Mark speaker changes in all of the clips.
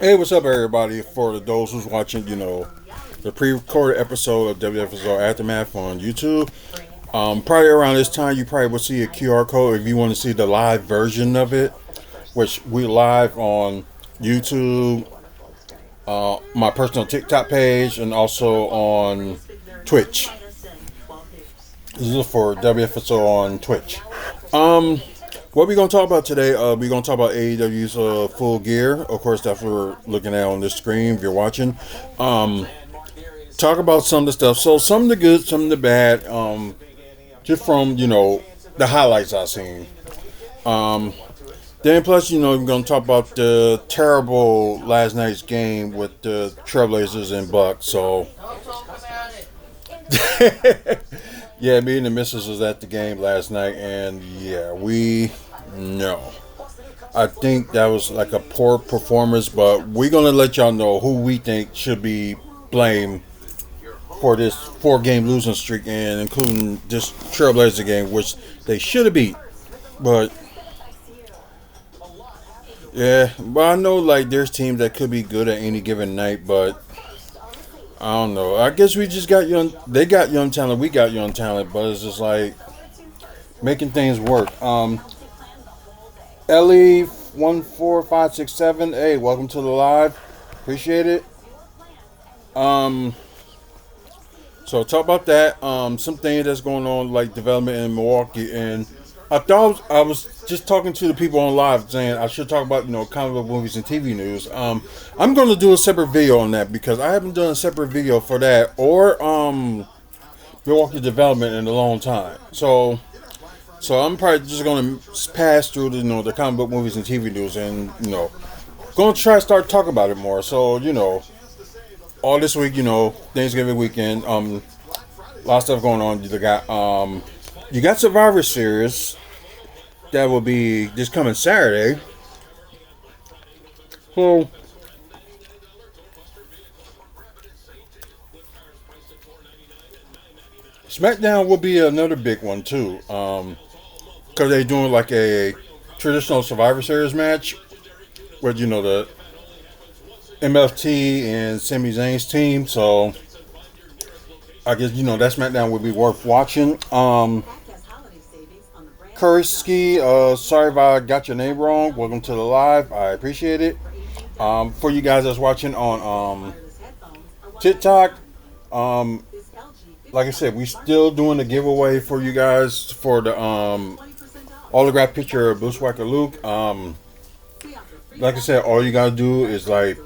Speaker 1: Hey, what's up, everybody? For those who's watching, the pre-recorded episode of WFSO Aftermath on YouTube. Probably around this time, you probably will see a QR code if you want to see the live version of it, which we live on YouTube, my personal TikTok page, and also on Twitch. This is for WFSO on Twitch. What we're going to talk about today, we're going to talk about AEW's Full Gear. Of course, that's what we're looking at on this screen if you're watching. Talk about some of the stuff. So, some of the good, some of the bad, just from, the highlights I've seen. Then plus, we're going to talk about the terrible last night's game with the Trailblazers and Bucks. So, yeah, me and the missus was at the game last night, and yeah, no. I think that was like a poor performance, but we're going to let y'all know who we think should be blamed for this 4-game losing streak, and including this Trailblazer game, which they should have beat. But, yeah, but I know like there's teams that could be good at any given night, but I don't know. I guess we just got young. They got young talent. We got young talent, but it's just like making things work. Ellie 14567. Hey, welcome to the live. Appreciate it. So talk about that. Some things that's going on like development in Milwaukee, and I was just talking to the people on live saying I should talk about comic book movies and TV news. I'm going to do a separate video on that because I haven't done a separate video for that or Milwaukee Development in a long time. So I'm probably just going to pass through the comic book movies and TV news and going to try to start talking about it more. So all this week Thanksgiving weekend, a lot of stuff going on. You got Survivor Series. That will be this coming Saturday. So, SmackDown will be another big one too. Because they're doing like a traditional Survivor Series match with the MFT and Sami Zayn's team. So, I guess that SmackDown would be worth watching. Kursky, sorry if I got your name wrong. Welcome to the live. I appreciate it. For you guys that's watching on TikTok, like I said, we still doing a giveaway for you guys for the autograph picture of Bushwhacker Luke. Like I said, all you gotta do is like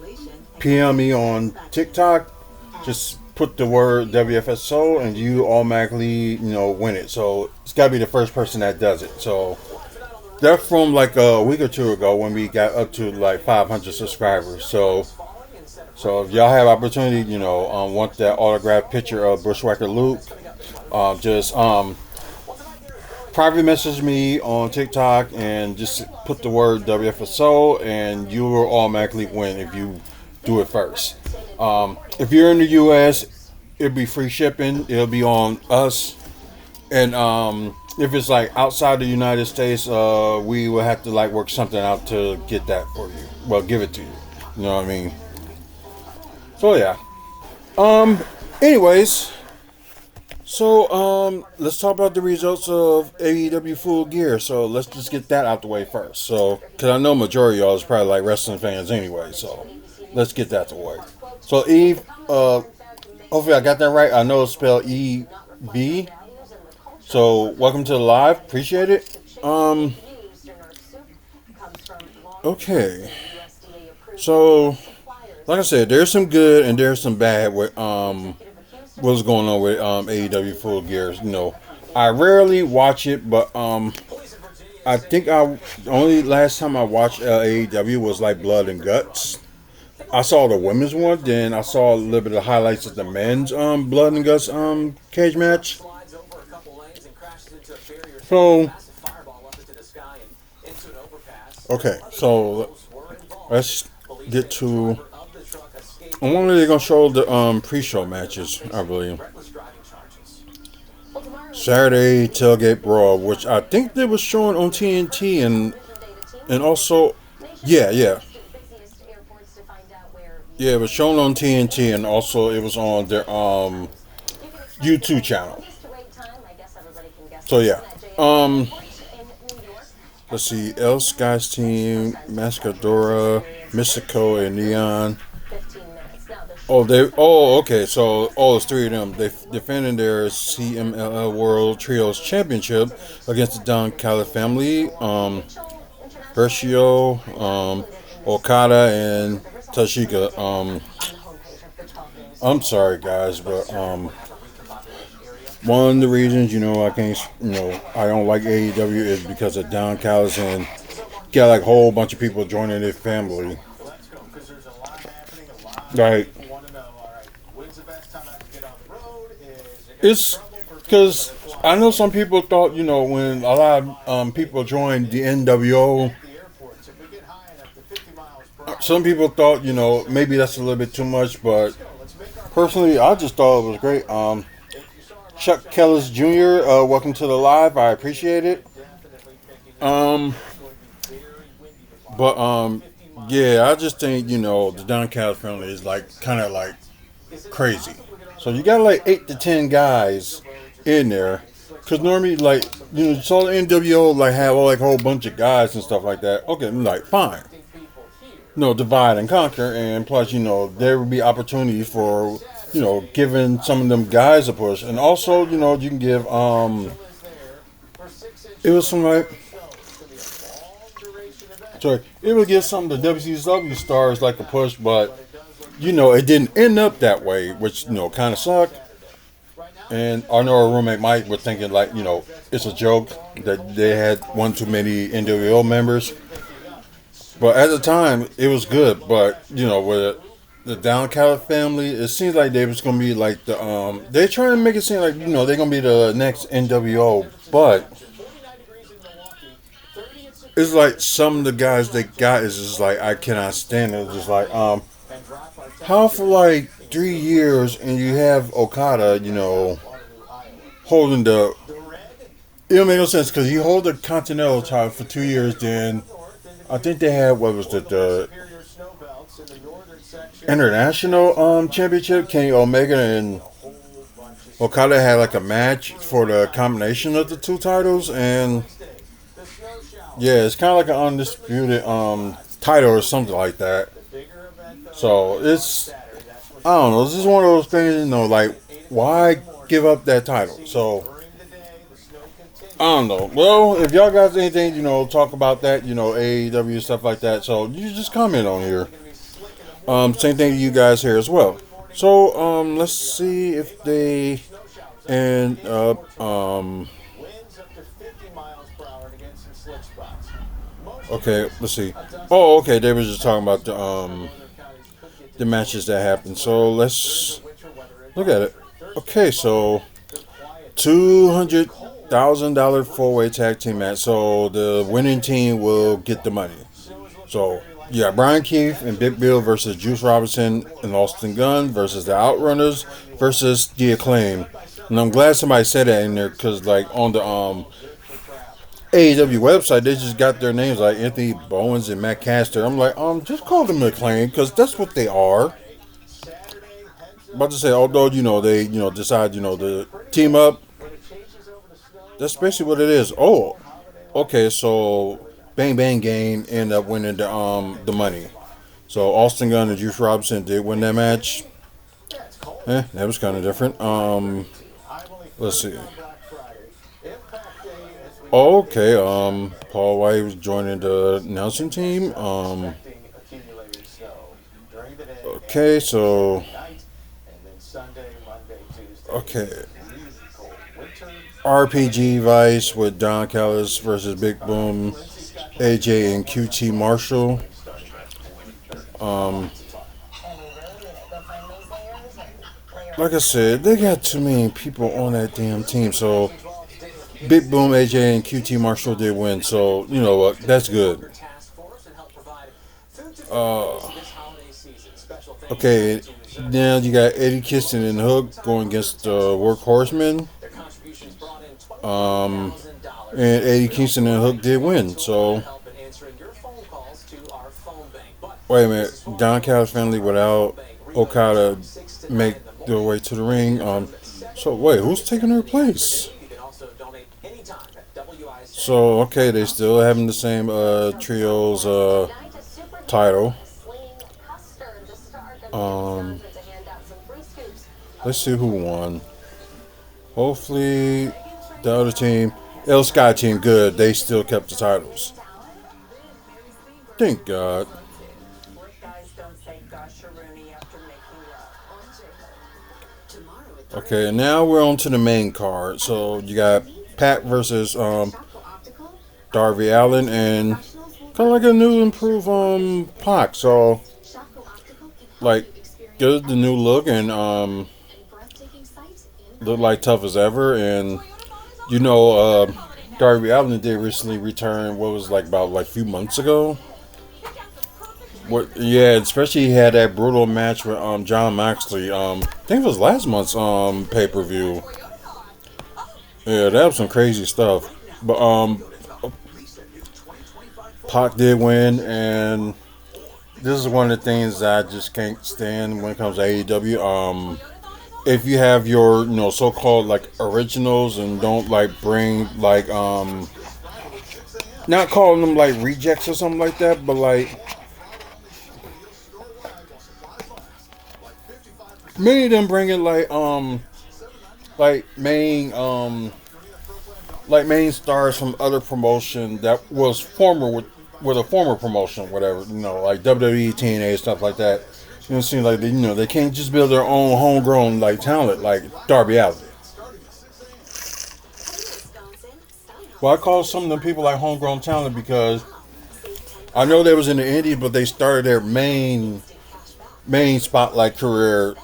Speaker 1: PM me on TikTok. Just put the word WFSO and you automatically win it. So it's gotta be the first person that does it. So that's from like a week or two ago when we got up to like 500 subscribers. So if y'all have opportunity, want that autographed picture of Bushwhacker Luke, just private message me on TikTok and just put the word WFSO and you will automatically win if you do it first. If you're in the U.S., it'll be free shipping. It'll be on us. And if it's like outside the United States, we will have to like work something out to get that for you. Well, give it to you. You know what I mean? So yeah. Anyways. So let's talk about the results of AEW Full Gear. So let's just get that out the way first. So, because I know majority of y'all is probably like wrestling fans anyway. So let's get that out the way. So Eve, hopefully I got that right. I know it's spelled E-V. So welcome to the live. Appreciate it. Okay. So, like I said, there's some good and there's some bad with what's going on with AEW Full Gear. I rarely watch it, but I think the only last time I watched AEW was like Blood and Guts. I saw the women's one, then I saw a little bit of highlights of the men's Blood and Guts cage match. So, okay, so let's get to. I wonder if they're gonna show the pre-show matches, I believe. Saturday Tailgate Brawl, which I think they were showing on TNT, and And also, yeah. Yeah, it was shown on TNT, and also it was on their YouTube channel. So yeah. Um, let's see, El Sky's team, Mascadora, Mystico, and Neon. Oh, they. Oh, okay. So, it's three of them. They defending their CMLL World Trios Championship against the Don Callis family. Hershio, Okada, and Tashika. I'm sorry, guys, but one of the reasons I can't, I don't like AEW is because of Don Callis and got like a whole bunch of people joining their family. Like, it's because I know some people thought, when a lot of people joined the NWO, some people thought, maybe that's a little bit too much, but personally, I just thought it was great. Chuck Kellis Jr., welcome to the live. I appreciate it. Um, but yeah, I just think the Don Callis family is like kind of like crazy. So you got like 8 to 10 guys in there, because normally like you saw the NWO like have like a whole bunch of guys and stuff like that. Okay, I'm like fine. No, divide and conquer, and plus there would be opportunities for giving some of them guys a push, and also you can give it was some like sorry it would give some of the WCW stars like a push, but it didn't end up that way, which kind of sucked. And I know our roommate Mike was thinking like it's a joke that they had one too many NWO members, but at the time it was good. But with the Downcalif family, it seems like they was gonna be like they're trying to make it seem like they're gonna be the next NWO, but it's like some of the guys they got is just like I cannot stand it. It's just like how for like 3 years and you have Okada holding the it don't make no sense because he hold the Continental title for 2 years. Then I think they had what was it the International Championship. Kenny Omega and Okada had like a match for the combination of the two titles, and yeah, it's kind of like an undisputed title or something like that. So it's I don't know. This is one of those things, like why give up that title? So I don't know. Well, if y'all got anything, talk about that, AEW stuff like that. So you just comment on here. Same thing to you guys here as well. So let's see if they end up okay, let's see. Oh, okay, they were just talking about the matches that happened. So let's look at it. Okay, so $200,000 four-way tag team match. So the winning team will get the money. So yeah, Brian Keith and Big Bill versus Juice Robinson and Austin Gunn versus the Outrunners versus the Acclaim. And I'm glad somebody said that in there because like on the AEW website they just got their names like Anthony Bowens and Matt Caster. I'm like just call them Acclaim because that's what they are. About to say although they decide to team up. That's basically what it is. Oh, okay. So Bang Bang Gang end up winning the money. So Austin Gunn and Juice Robinson did win that match. That was kind of different. Let's see. Okay. Paul White was joining the announcing team. Okay. So. Okay. RPG Vice with Don Callis versus Big Boom, AJ and QT Marshall. Like I said, they got too many people on that damn team. So Big Boom, AJ, and QT Marshall did win. So you know what? That's good. Okay, now you got Eddie Kingston and Hook going against the Workhorsemen. And Eddie Kingston and Hook did win. So Wait a minute. Don Callis family without Okada make their way to the ring. So wait, who's taking her place? So okay, they still having the same trios title. Um, let's see who won. Hopefully, the other team, El Sky team, good. They still kept the titles. Thank God. Okay, now we're on to the main card. So you got Pat versus Darby Allin and kind of like a new improved Pac. So like good the new look and look like tough as ever. And you know Darby Allin did recently return. What was it, like about like a few months ago. What? Yeah, especially he had that brutal match with John Moxley. I think it was last month's pay per view. Yeah, that was some crazy stuff. But Pac did win, and this is one of the things that I just can't stand when it comes to AEW. If you have your so called like originals and don't like bring like not calling them like rejects or something like that, but many of them bringing like main stars from other promotion that was former with a former promotion, whatever, like WWE, TNA, stuff like that. It seems like they can't just build their own homegrown like talent like Darby Allin. Well, I call some of them people like homegrown talent because I know they was in the Indies, but they started their main spotlight career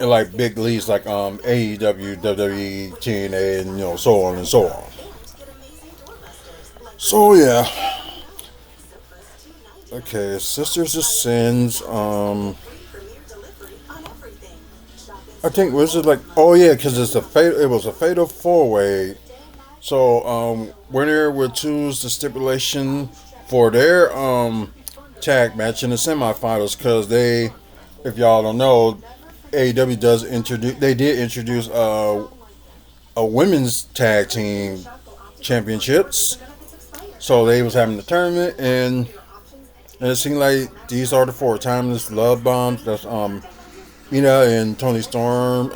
Speaker 1: in like big leagues like AEW, WWE, TNA, and so on and so on. So yeah, okay, Sisters of Sins. I think was it like because it was a fatal four way. So winner would choose the stipulation for their tag match in the semifinals because if y'all don't know, AEW did introduce a women's tag team championships. So they was having the tournament and it seemed like these are the four timeless love bombs. That's Mina and Tony Storm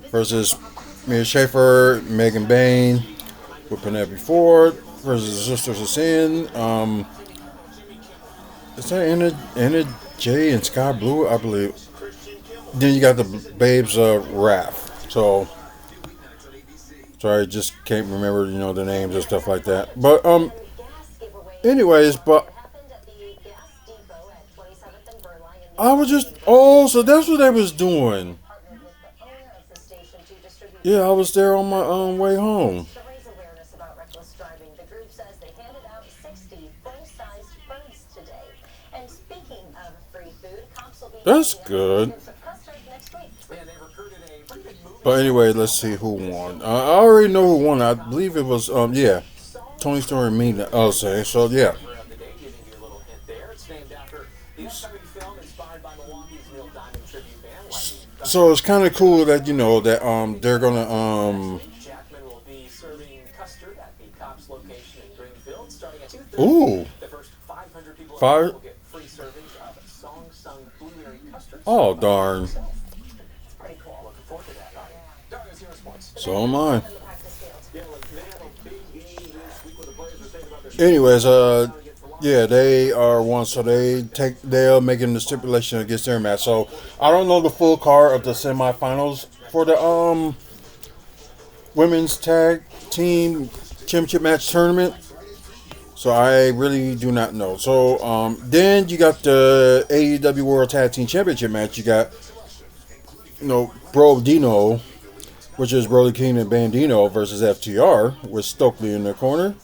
Speaker 1: versus Mia Schaefer, Megan Bain with Penelope Ford versus the Sisters of Sin. Is that Anna Jay and Sky Blue? I believe. Then you got the Babes Wrath. So sorry, just can't remember the names and stuff like that. But anyways, but I was just so that's what they was doing. Yeah, I was there on my way home. That's good. But anyway, let's see who won. I already know who won. I believe it was Tony Storm and me. I'll say so. Yeah. So it's kind of cool that that they're gonna ooh fire. Oh darn. So am I. Anyways, yeah, they are one, so they're making the stipulation against their match. So I don't know the full card of the semifinals for the women's tag team championship match tournament. So I really do not know. So then you got the AEW World Tag Team Championship match. You got Bro Dino, which is Brody King and Bandino versus FTR with Stokely in their corner.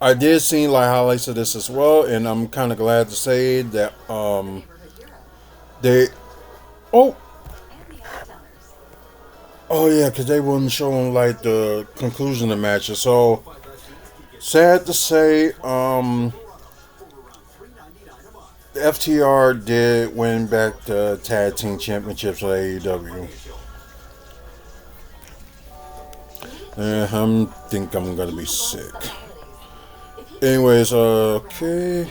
Speaker 1: I did see like highlights of this as well, and I'm kind of glad to say that they yeah, because they wouldn't show them like the conclusion of the matches. So sad to say, FTR did win back the tag team championships of AEW. And I think I'm gonna be sick. Anyways, okay.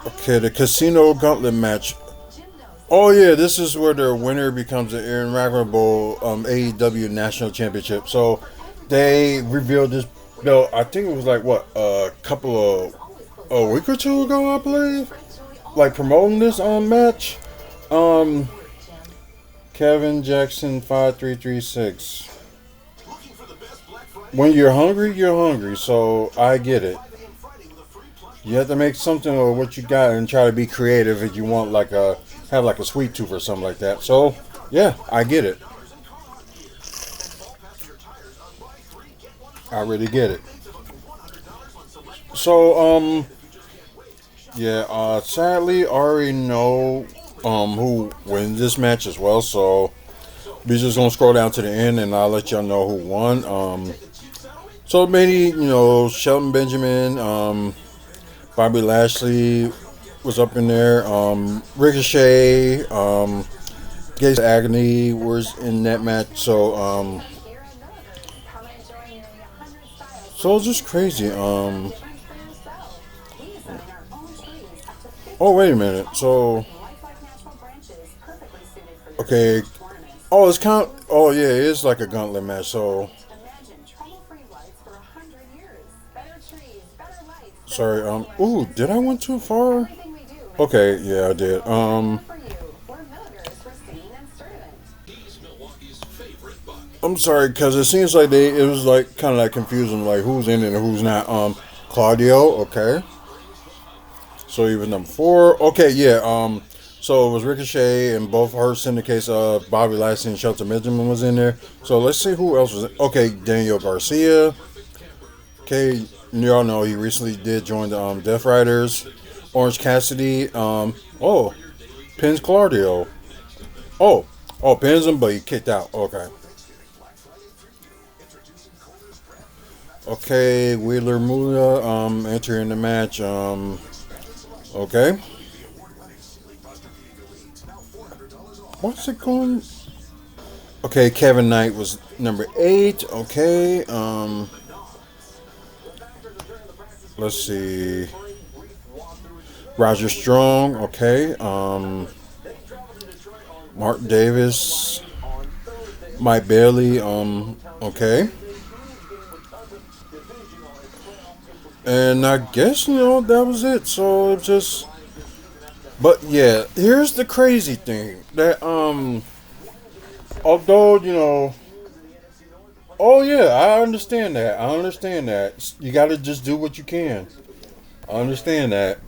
Speaker 1: Okay, the Casino Gauntlet match. Oh yeah, this is where the winner becomes the irremarkable AEW National Championship. So they revealed this belt. I think it was like what a couple of a week or two ago, I believe. Like promoting this match. Kevin Jackson 5336. When you're hungry, you're hungry. So I get it. You have to make something of what you got and try to be creative if you want have like a sweet tooth or something like that. So yeah, I get it. I really get it. So yeah, sadly I already know who wins this match as well. So we're just gonna scroll down to the end and I'll let y'all know who won. So maybe Shelton Benjamin, Bobby Lashley was up in there. Ricochet, Gates of Agony was in that match. So so it's just crazy. Oh wait a minute. So okay. Oh, it's count. Oh yeah, it is like a gauntlet match. So sorry. Ooh, did I went too far? Okay, yeah, I did. I'm sorry because it seems like it was like kind of like confusing, like who's in it and who's not. Claudio. Okay. So he was number 4. Okay, yeah. So it was Ricochet and both Hurts in the case of Bobby Lashley and Shelton Benjamin was in there. So let's see who else was in. Okay, Daniel Garcia. Okay, y'all know he recently did join the Death Riders. Orange Cassidy. Pins Claudio. Pins him, but he kicked out. Okay. Okay, Wheeler Muda entering the match. Okay. What's it going? Okay, Kevin Knight was number 8. Okay. Let's see. Roger Strong. Okay. Mark Davis. Mike Bailey. Okay. And I guess, that was it. So it just. But yeah, here's the crazy thing. That, although, oh yeah, I understand that. You gotta just do what you can. I understand that.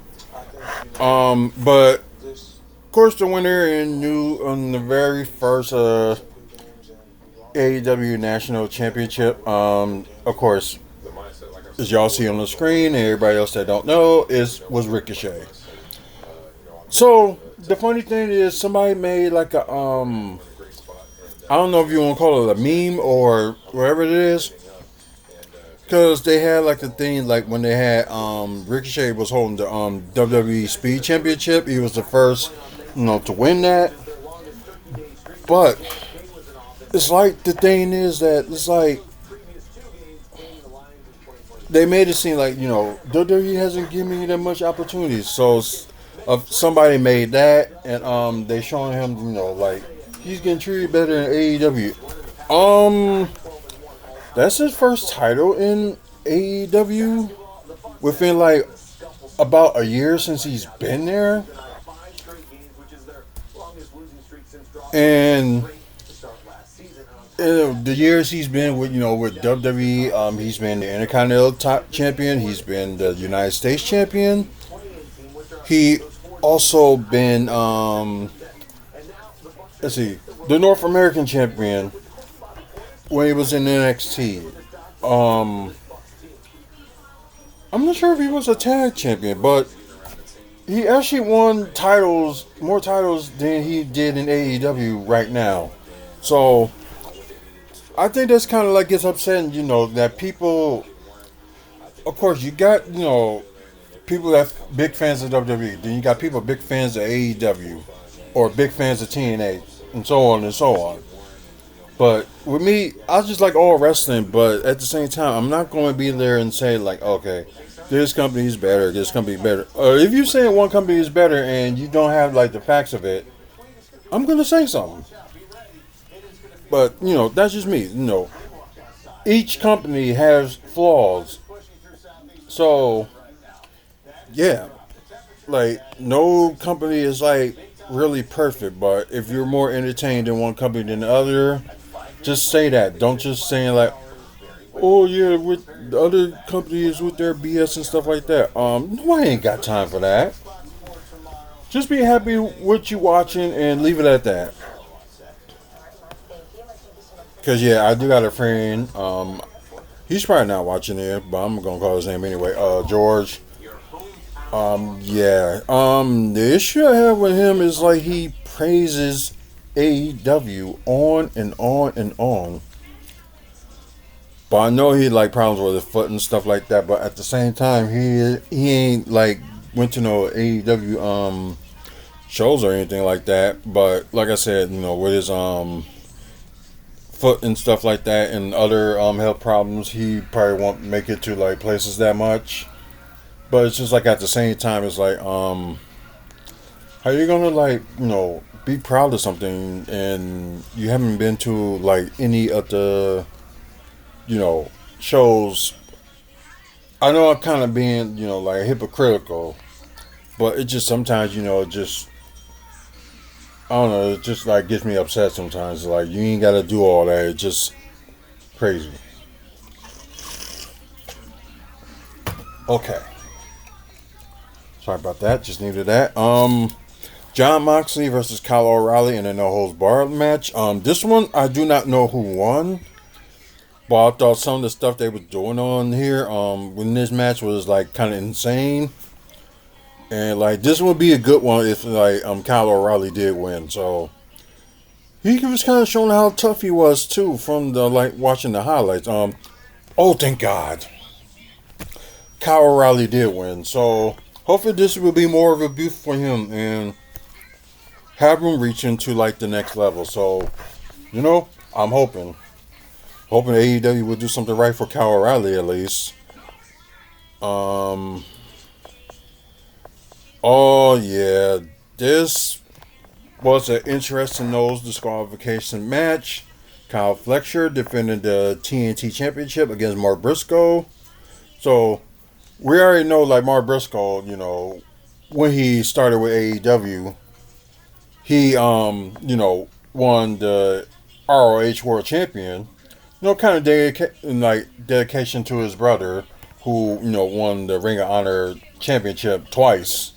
Speaker 1: But, of course, the winner on the very first, AEW National Championship, of course, as y'all see on the screen, and everybody else that don't know, was Ricochet. So the funny thing is, somebody made like a I don't know if you want to call it a meme or whatever it is, because they had like the thing like when they had Ricochet was holding the WWE Speed Championship. He was the first, to win that. But it's like the thing is that it's like they made it seem like WWE hasn't given me that much opportunities. So somebody made that, and they showing him, like he's getting treated better in AEW. That's his first title in AEW within like about a year since he's been there, and the years he's been with WWE, he's been the Intercontinental top champion. He's been the United States champion. He also been the North American champion when he was in NXT. I'm not sure if he was a tag champion, but he actually won more titles than he did in AEW right now. So I think that's kind of like gets upsetting, that people. Of course, you got people that big fans of WWE. Then you got people big fans of AEW, or big fans of TNA, and so on and so on. But with me, I just like all wrestling. But at the same time, I'm not going to be there and say like, okay, this company is better, this company is better. If you say one company is better and you don't have like the facts of it, I'm going to say something. But that's just me. Each company has flaws. So yeah, like no company is like really perfect. But if you're more entertained in one company than the other, just say that. Don't just say like, oh yeah, with the other companies with their BS and stuff like that. No, I ain't got time for that. Just be happy with you watching and leave it at that. Cause yeah, I do got a friend. He's probably not watching it, but I'm gonna call his name anyway. George. Yeah. The issue I have with him is like he praises AEW on and on and on. But I know he like problems with his foot and stuff like that. But at the same time, he ain't like went to no AEW shows or anything like that. But like I said, with his foot and stuff like that and other health problems, he probably won't make it to like places that much. But it's just like at the same time, it's like how you gonna like be proud of something and you haven't been to like any of the shows. I know I'm kind of being like hypocritical, but it just sometimes just I don't know, it just like gets me upset sometimes. Like you ain't gotta do all that. It's just crazy. Okay. Sorry about that. Just needed that. John Moxley versus Kyle O'Reilly in a no holds barred match. This one I do not know who won, but I thought some of the stuff they were doing on here, when this match was like kind of insane. And like this would be a good one if like Kyle O'Reilly did win. So he was kind of showing how tough he was too from the like watching the highlights. Oh thank God, Kyle O'Reilly did win. So hopefully this will be more of a boost for him and have him reach into like the next level. So I'm hoping AEW will do something right for Kyle O'Reilly at least. Oh yeah, this was an interesting nose disqualification match. Kyle Fletcher defended the TNT Championship against Mark Briscoe. So we already know like Mark Briscoe, when he started with AEW, he won the ROH World Champion. Kind of dedication to his brother who won the Ring of Honor Championship twice.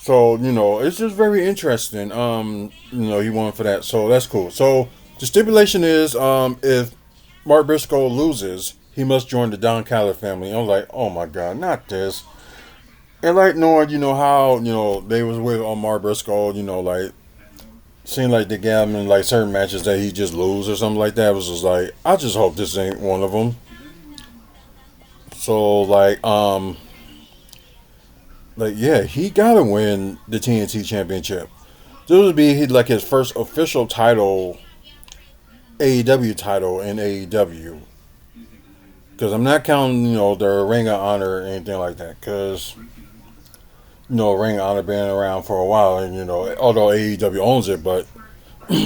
Speaker 1: So, it's just very interesting. He won for that. So that's cool. So the stipulation is if Mark Briscoe loses, he must join the Don Callis family. I'm like, oh my God, not this. And like knowing, how, they was with Mark Briscoe, like seemed like they gave him in like certain matches that he just lose or something like that. It was just like, I just hope this ain't one of them. So yeah, he gotta win the TNT Championship. This would be like his first official title, AEW title in AEW. Because I'm not counting, the Ring of Honor or anything like that. Because, Ring of Honor been around for a while, and although AEW owns it, but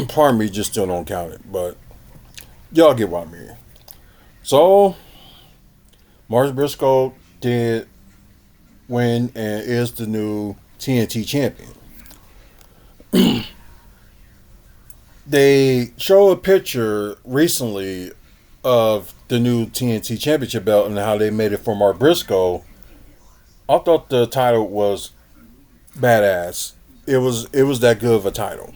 Speaker 1: part of me just still don't count it. But y'all get what I mean. So, Mark Briscoe did win and is the new TNT champion. They show a picture recently of the new TNT championship belt and how they made it for Mark Briscoe. I thought the title was badass. It was that good of a title.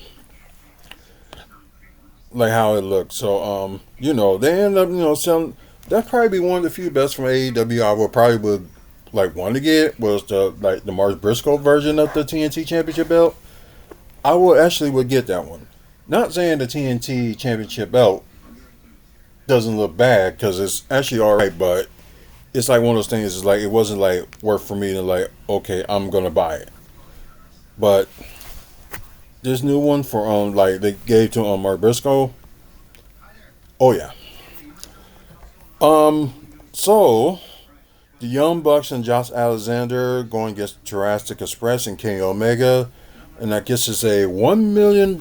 Speaker 1: Like how it looked. So they end up selling. That'd probably be one of the few belts from AEW I would want to get was the Mark Briscoe version of the TNT Championship belt. I would get that one. Not saying the TNT Championship belt doesn't look bad because it's actually alright, but it's like one of those things. It's like it wasn't like worth for me to like. Okay, I'm gonna buy it. But this new one for like they gave to Mark Briscoe. Oh yeah. So the Young Bucks and Josh Alexander going against Jurassic Express and Kenny Omega, and I guess it's a $1 million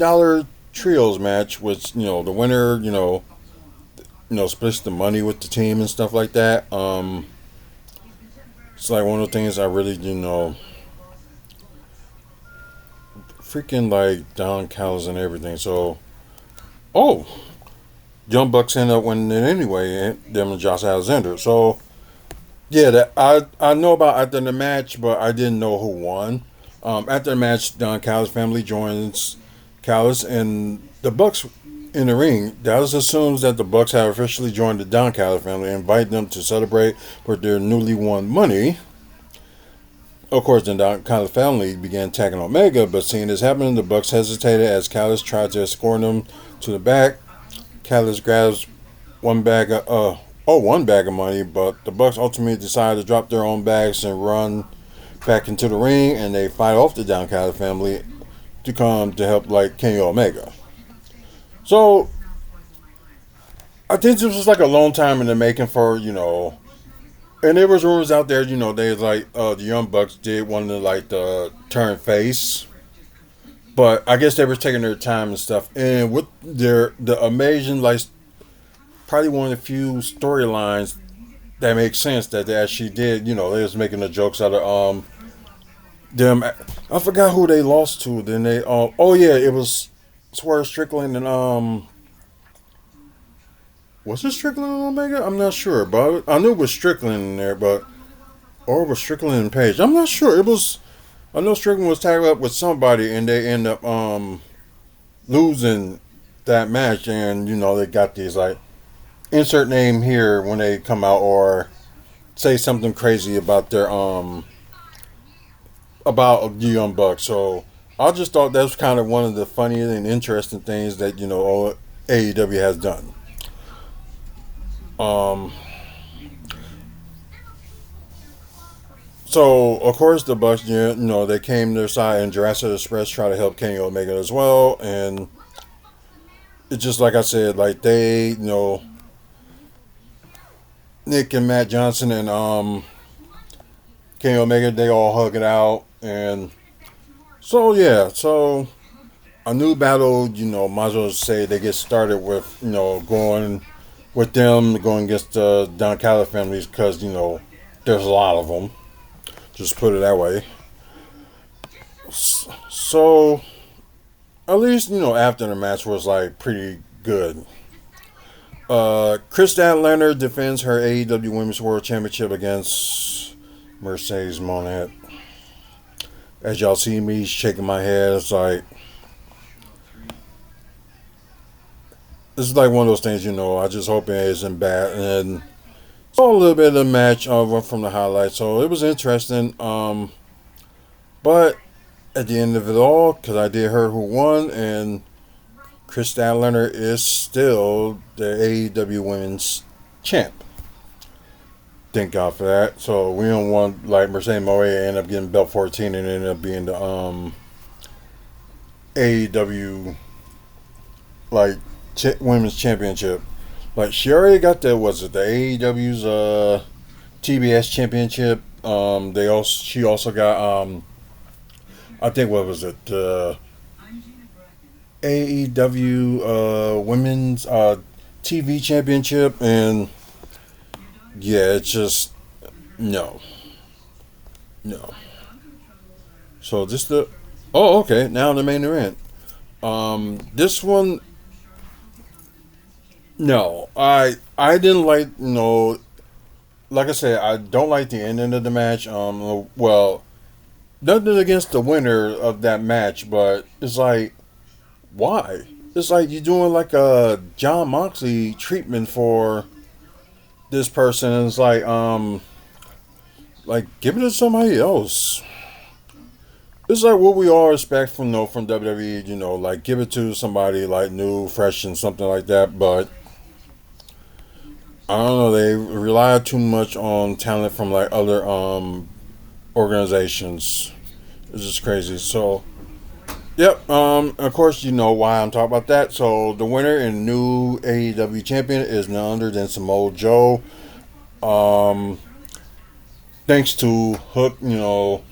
Speaker 1: trios match. Which the winner splits the money with the team and stuff like that. It's like one of the things I really freaking like Don Callis and everything. So oh, Young Bucks end up winning it anyway. Them and Josh Alexander. So yeah, that I know about after the match, but I didn't know who won. After the match, Don Callis' family joins Callis and the Bucks in the ring. Dallas assumes that the Bucks have officially joined the Don Callis family and invite them to celebrate with their newly won money. Of course, the Don Callis family began attacking Omega, but seeing this happening, the Bucks hesitated as Callis tried to escort them to the back. Callis grabs one bag of money, but the Bucks ultimately decide to drop their own bags and run back into the ring, and they fight off the Don Callis family to come to help like Kenny Omega. So I think this was like a long time in the making for and there was rumors out there, they like the Young Bucks did want to like turn face, but I guess they were taking their time and stuff, and with the amazing like probably one of the few storylines that makes sense that they actually did. They was making the jokes out of them. I forgot who they lost to. Then they oh yeah, it was Swerve Strickland and was it Strickland and Omega? I'm not sure, but I knew it was Strickland in there, or it was Strickland and Page. I'm not sure. It was. I know Strickland was tagged up with somebody, and they end up losing that match, and they got these like insert name here when they come out or say something crazy about their about the Young Bucks. So I just thought that was kind of one of the funny and interesting things that AEW has done. So of course the Bucks, they came to their side, and Jurassic Express tried to help Kenny Omega as well, and it's just like I said, like they, Nick and Matt Johnson and Kenny Omega, they all hug it out, and so yeah, so a new battle, might as well say they get started with, going with them going against the Don Callis families because there's a lot of them. Just put it that way. So at least after the match was like pretty good. Chris Statlander defends her AEW Women's World Championship against Mercedes Monet. As y'all see me shaking my head, it's like this is like one of those things, I just hope it isn't bad. And saw a little bit of the match from the highlights, so it was interesting. But at the end of it all, because I did hear who won, and Chris Statlander is still the AEW Women's Champ. Thank God for that. So we don't want like Mercedes Monet end up getting belt 14 and end up being the AEW like Women's Championship. Like she already got the AEW's TBS Championship. She also got I think what was it AEW Women's TV Championship, and yeah, it's just no. So just okay, now the main event. This one. No, I didn't like like I said, I don't like the ending of the match. Well, nothing against the winner of that match, but it's like, why? It's like you're doing like a John Moxley treatment for this person, and it's like give it to somebody else. It's like what we all expect from WWE, like give it to somebody like new, fresh, and something like that, but. I don't know. They rely too much on talent from like other organizations. It's just crazy. So, yep. Of course, you know why I'm talking about that. So, the winner and new AEW champion is none other than Samoa Joe. Um, Thanks to Hook, you know,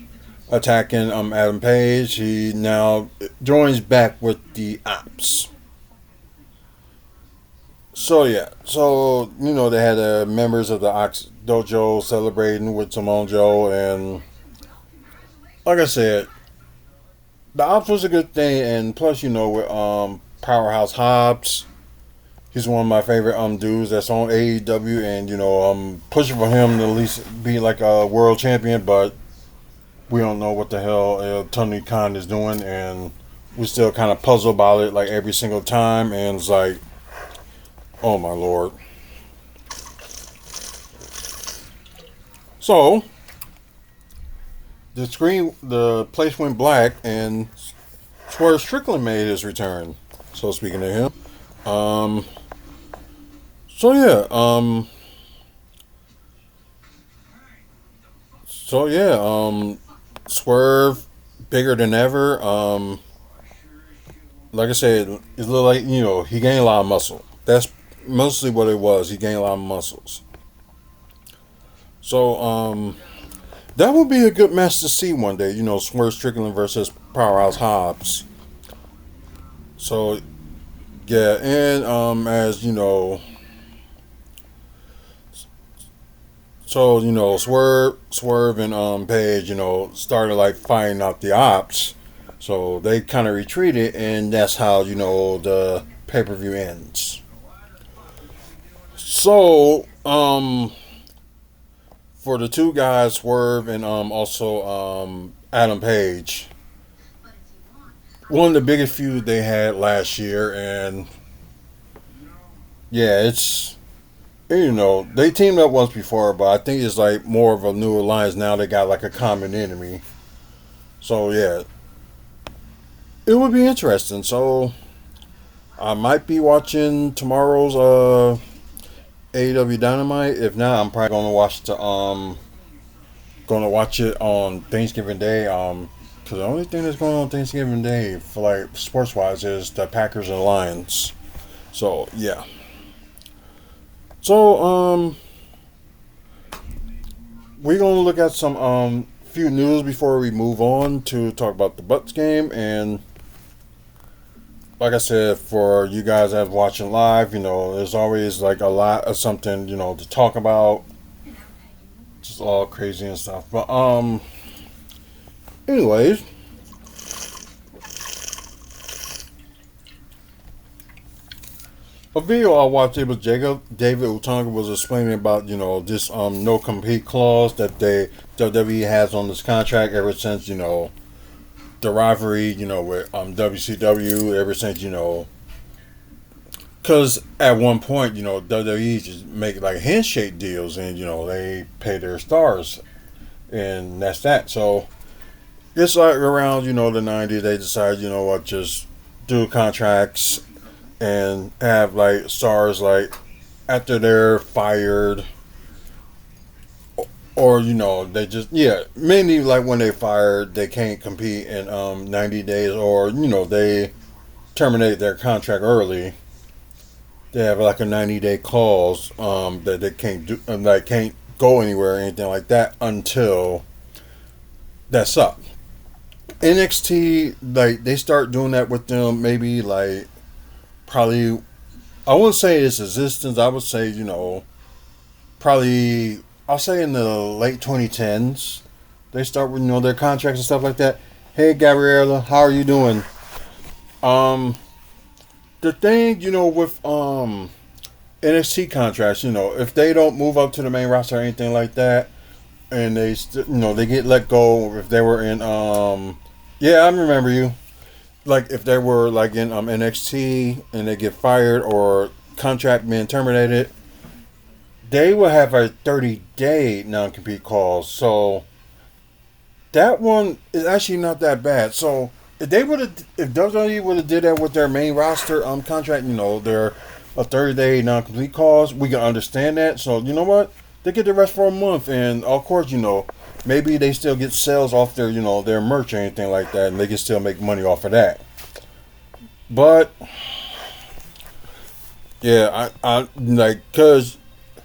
Speaker 1: attacking Adam Page, he now joins back with the Ops. So yeah, so you know they had members of the Ox Dojo celebrating with Samoa Joe, and like I said, the Ops was a good thing, and plus you know with Powerhouse Hobbs, he's one of my favorite dudes that's on AEW, and you know I'm pushing for him to at least be like a world champion, but we don't know what the hell Tony Khan is doing, and we still kind of puzzle about it like every single time, and it's like, oh my lord. So the place went black, and Swerve Strickland made his return. So speaking of him, um, so yeah, so yeah, Swerve bigger than ever. Like I said, it looked like you know he gained a lot of muscle. That's mostly what it was. He gained a lot of muscles. So that would be a good match to see one day. You know, Swerve Strickland versus Powerhouse Hobbs. So yeah, and as you know, so you know, Swerve, and Page, you know, started like fighting out the Ops. So they kind of retreated, and that's how you know the pay per view ends. So for the two guys, Swerve and also Adam Page, one of the biggest feuds they had last year, and yeah, it's you know they teamed up once before, but I think it's like more of a new alliance now. They got like a common enemy, so yeah, it would be interesting. So I might be watching tomorrow's AEW Dynamite. If not, I'm probably gonna watch it on Thanksgiving Day. Because the only thing that's going on Thanksgiving Day for like sports wise is the Packers and Lions. So yeah. So we're gonna look at some few news before we move on to talk about the Bucks game, and like I said, for you guys that are watching live, you know, there's always like a lot of something, you know, to talk about. Just all crazy and stuff. But anyways, a video I watched, it was David Utonga was explaining about you know this no compete clause that they WWE has on this contract ever since you know the rivalry you know with WCW ever since you know because at one point you know WWE just make like handshake deals and you know they pay their stars and that's that. So it's like around you know the '90s they decided you know what just do contracts and have like stars like after they're fired or you know they just yeah mainly like when they fired they can't compete in 90 days or you know they terminate their contract early. They have like a 90-day clause that they can't do like can't go anywhere or anything like that until that's up. NXT like they start doing that with them maybe like probably I wouldn't say its existence. I would say you know probably I'll say in the late 2010s they start with you know their contracts and stuff like that. Hey Gabriella, how are you doing? Um, the thing you know with NXT contracts, you know if they don't move up to the main roster or anything like that, and you know they get let go if they were in yeah I remember you like if they were like in NXT and they get fired or contract being terminated, they will have a 30-day non-compete clause. So that one is actually not that bad. So if WWE would have did that with their main roster contract, you know, their a 30-day non-complete clause, we can understand that. So you know what? They get the rest for a month, and of course, maybe they still get sales off their, their merch or anything like that, and they can still make money off of that. But yeah, I like, cause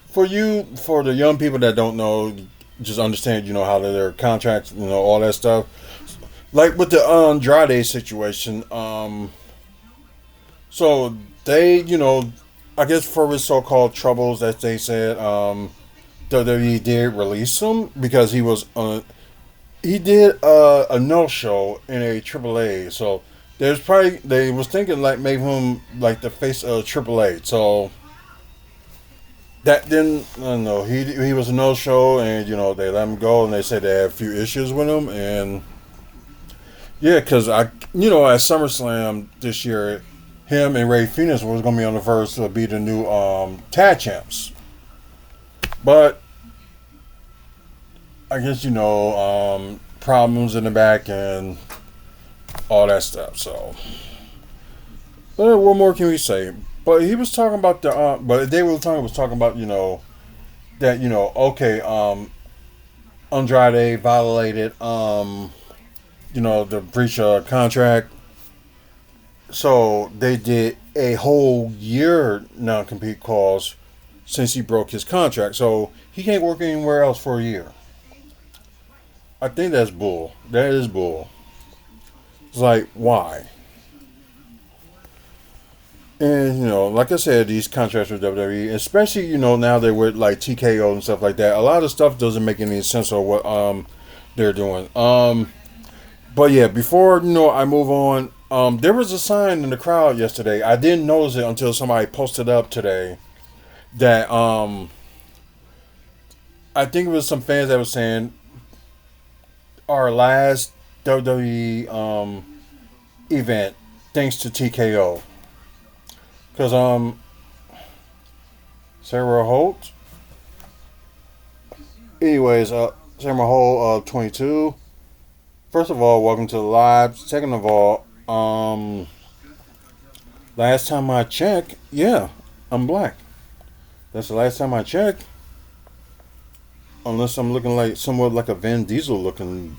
Speaker 1: for the young people that don't know, just understand, how their contracts, all that stuff. Like with the Andrade situation, so they, I guess for his so-called troubles that they said, WWE did release him because he did a no show in a AAA. So there's probably they was thinking like maybe him like the face of AAA. So that didn't, I don't know, he was a no show, and they let him go, and they said they had a few issues with him. And yeah, because at SummerSlam this year, him and Ray Phoenix was going to be on the verge to be the new tag champs. But I guess problems in the back and all that stuff. So, but what more can we say? But he was talking about but they were talking about that okay, Andrade violated the breach of contract. So they did a whole year non-compete clause since he broke his contract. So he can't work anywhere else for a year. I think that's bull. That is bull. It's like, why? And, like I said, these contracts with WWE, especially, now they're with like TKO and stuff like that, a lot of stuff doesn't make any sense of what they're doing. But yeah, before, I move on, there was a sign in the crowd yesterday. I didn't notice it until somebody posted up today that I think it was some fans that were saying our last WWE event thanks to TKO. Because Sarah Holt. Anyways, Sarah Holt 22. First of all, welcome to the live. Second of all, last time I checked, yeah, I'm black. That's the last time I checked. Unless I'm looking like somewhat like a Vin Diesel looking.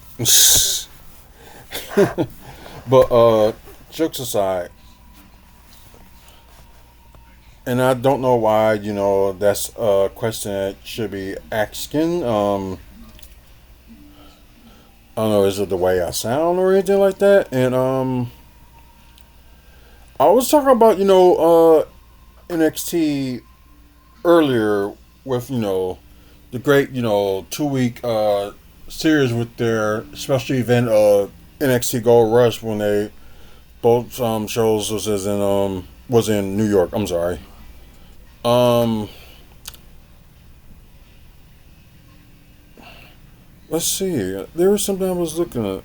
Speaker 1: But jokes aside, and I don't know why, that's a question that should be asking. I don't know, is it the way I sound or anything like that? And I was talking about NXT earlier with the great 2-week series with their special event NXT Gold Rush when they both shows was in New York. I'm sorry. Let's see. There was something I was looking at.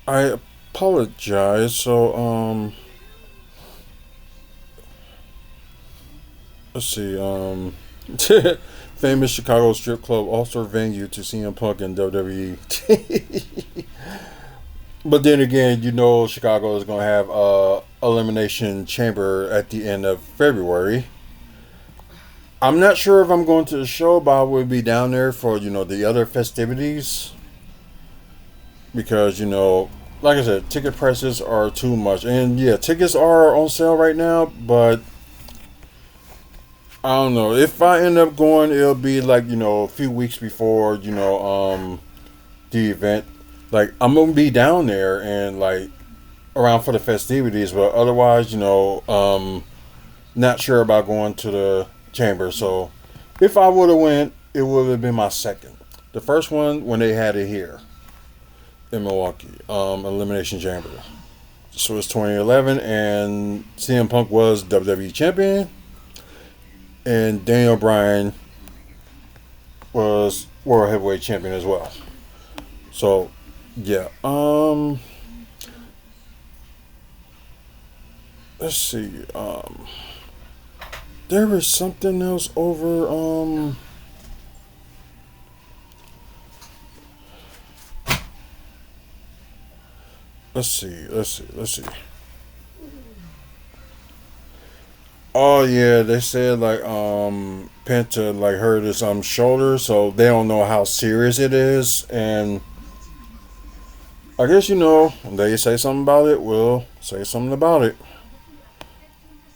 Speaker 1: I apologize. So let's see. Famous Chicago strip club also venue to CM Punk and WWE. But then again, Chicago is going to have Elimination Chamber at the end of February. I'm not sure if I'm going to the show, but I will be down there for, the other festivities. Because, like I said, ticket prices are too much. And yeah, tickets are on sale right now, but I don't know. If I end up going, it'll be like, a few weeks before, the event. Like, I'm going to be down there and, like, around for the festivities, but otherwise, not sure about going to the chamber. So, if I would have went, it would have been my second. The first one, when they had it here in Milwaukee, Elimination Chamber. So, it's 2011, and CM Punk was WWE Champion, and Daniel Bryan was World Heavyweight Champion as well. So, yeah. Let's see. There was something else over. Let's see. Oh yeah, they said like Penta like hurt his shoulder, so they don't know how serious it is, and I guess they say something about it. We'll say something about it.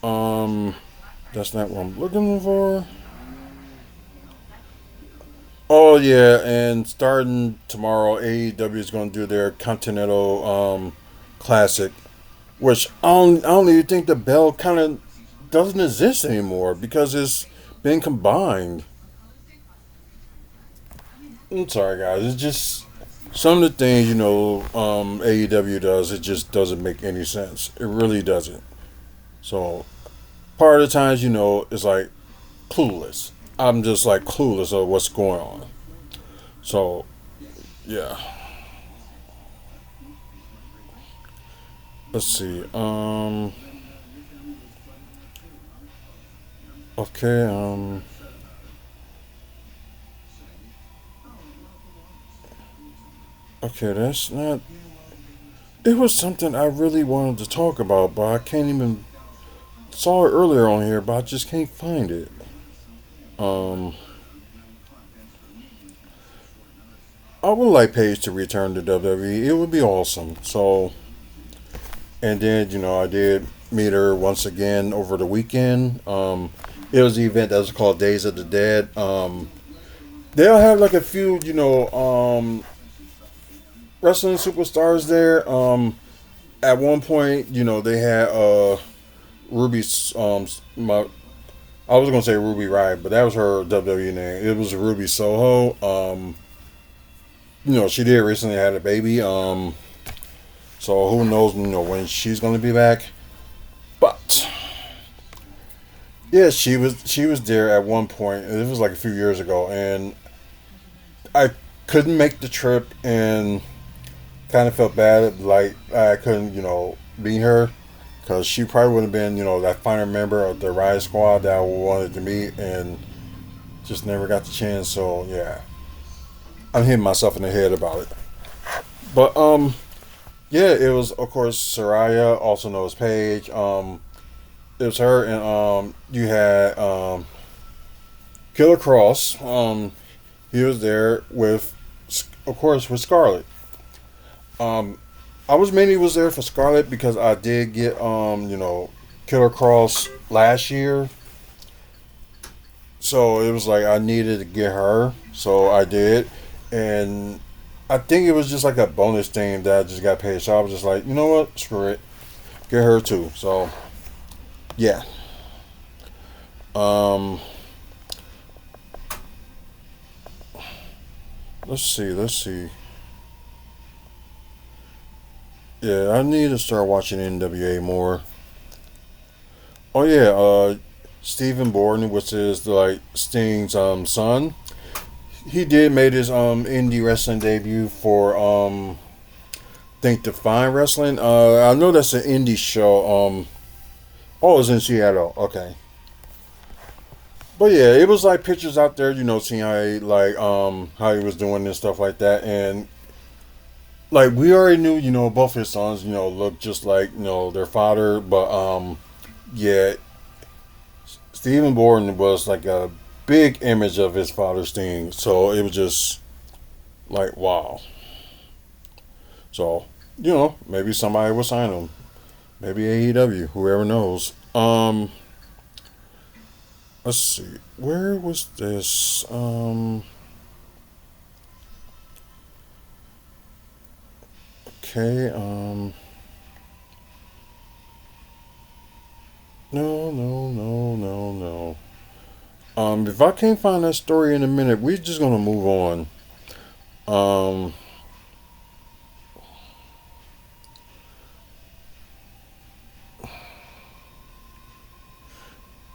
Speaker 1: Um, that's not what I'm looking for. Oh yeah, and starting tomorrow, AEW is going to do their Continental Classic, which I don't even think the belt kind of doesn't exist anymore because it's been combined. I'm sorry, guys. It's just some of the things AEW does. It just doesn't make any sense. It really doesn't. So part of the times, it's like clueless. I'm just like clueless of what's going on. So yeah. Let's see. Okay. Okay. That's not. It was something I really wanted to talk about, but I can't even. Saw it earlier on here, but I just can't find it. Um. I would like Paige to return to WWE. It would be awesome. So, and then I did meet her once again over the weekend. It was the event that was called Days of the Dead. They'll have like a few wrestling superstars there. At one point, they had Ruby's my I was gonna say Ruby Riot, but that was her WWE name. It was Ruby Soho. She did recently had a baby. So who knows, when she's gonna be back. But yeah, she was there at one point. It was like a few years ago, and I couldn't make the trip, and kind of felt bad, like I couldn't, be her, because she probably would have been, that final member of the Riot Squad that I wanted to meet, and just never got the chance. So yeah, I'm hitting myself in the head about it. But yeah, it was of course Soraya, also known as Paige. It was her, and you had Killer Cross. He was there with, of course, with Scarlett. Um, I was mainly was there for Scarlett because I did get Killer Cross last year, so it was like I needed to get her, so I did, and I think it was just like a bonus thing that I just got paid. So I was just like, you know what, screw it, get her too. So yeah, um, let's see. Yeah, I need to start watching NWA more. Oh yeah, Stephen Borden, which is like Sting's son. He did made his indie wrestling debut for think Define Wrestling. I know that's an indie show. Oh, it's in Seattle. Okay, but yeah, it was like pictures out there. Seeing how he was doing and stuff like that, and like we already knew. Both his sons. Looked just like their father, but yeah, Stephen Borden was like a big image of his father's thing. So it was just like wow. So maybe somebody will sign him. Maybe AEW. Whoever knows. Let's see. Where was this? Okay. No, no, no, no, no. If I can't find that story in a minute, we're just gonna move on. Um,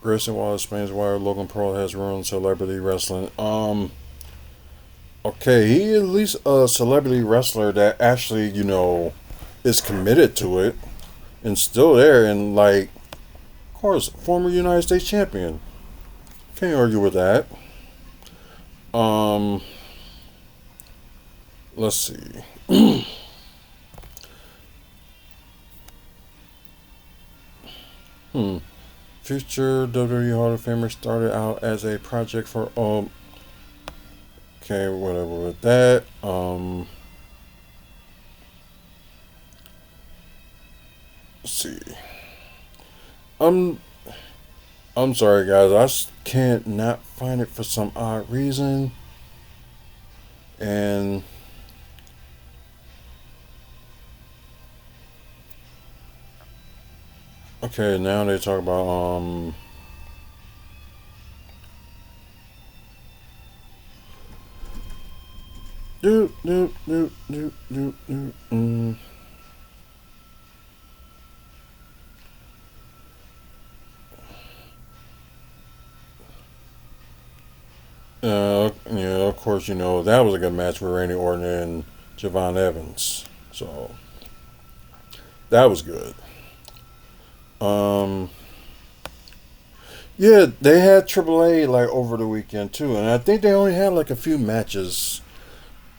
Speaker 1: Grayson Waller explains why Logan Paul has ruined celebrity wrestling. Okay, he at least a celebrity wrestler that actually, is committed to it and still there, and like, of course, former United States champion. Can't argue with that. Um, let's see. Hmm. Future WWE Hall of Famer started out as a project for okay, whatever with that. Let's see. I'm I'm sorry, guys. Can't not find it for some odd reason. And okay, now they talk about do do do do do do. Yeah, of course, that was a good match with Randy Orton and Javon Evans. So that was good. Um, yeah, they had AAA like over the weekend too, and I think they only had like a few matches.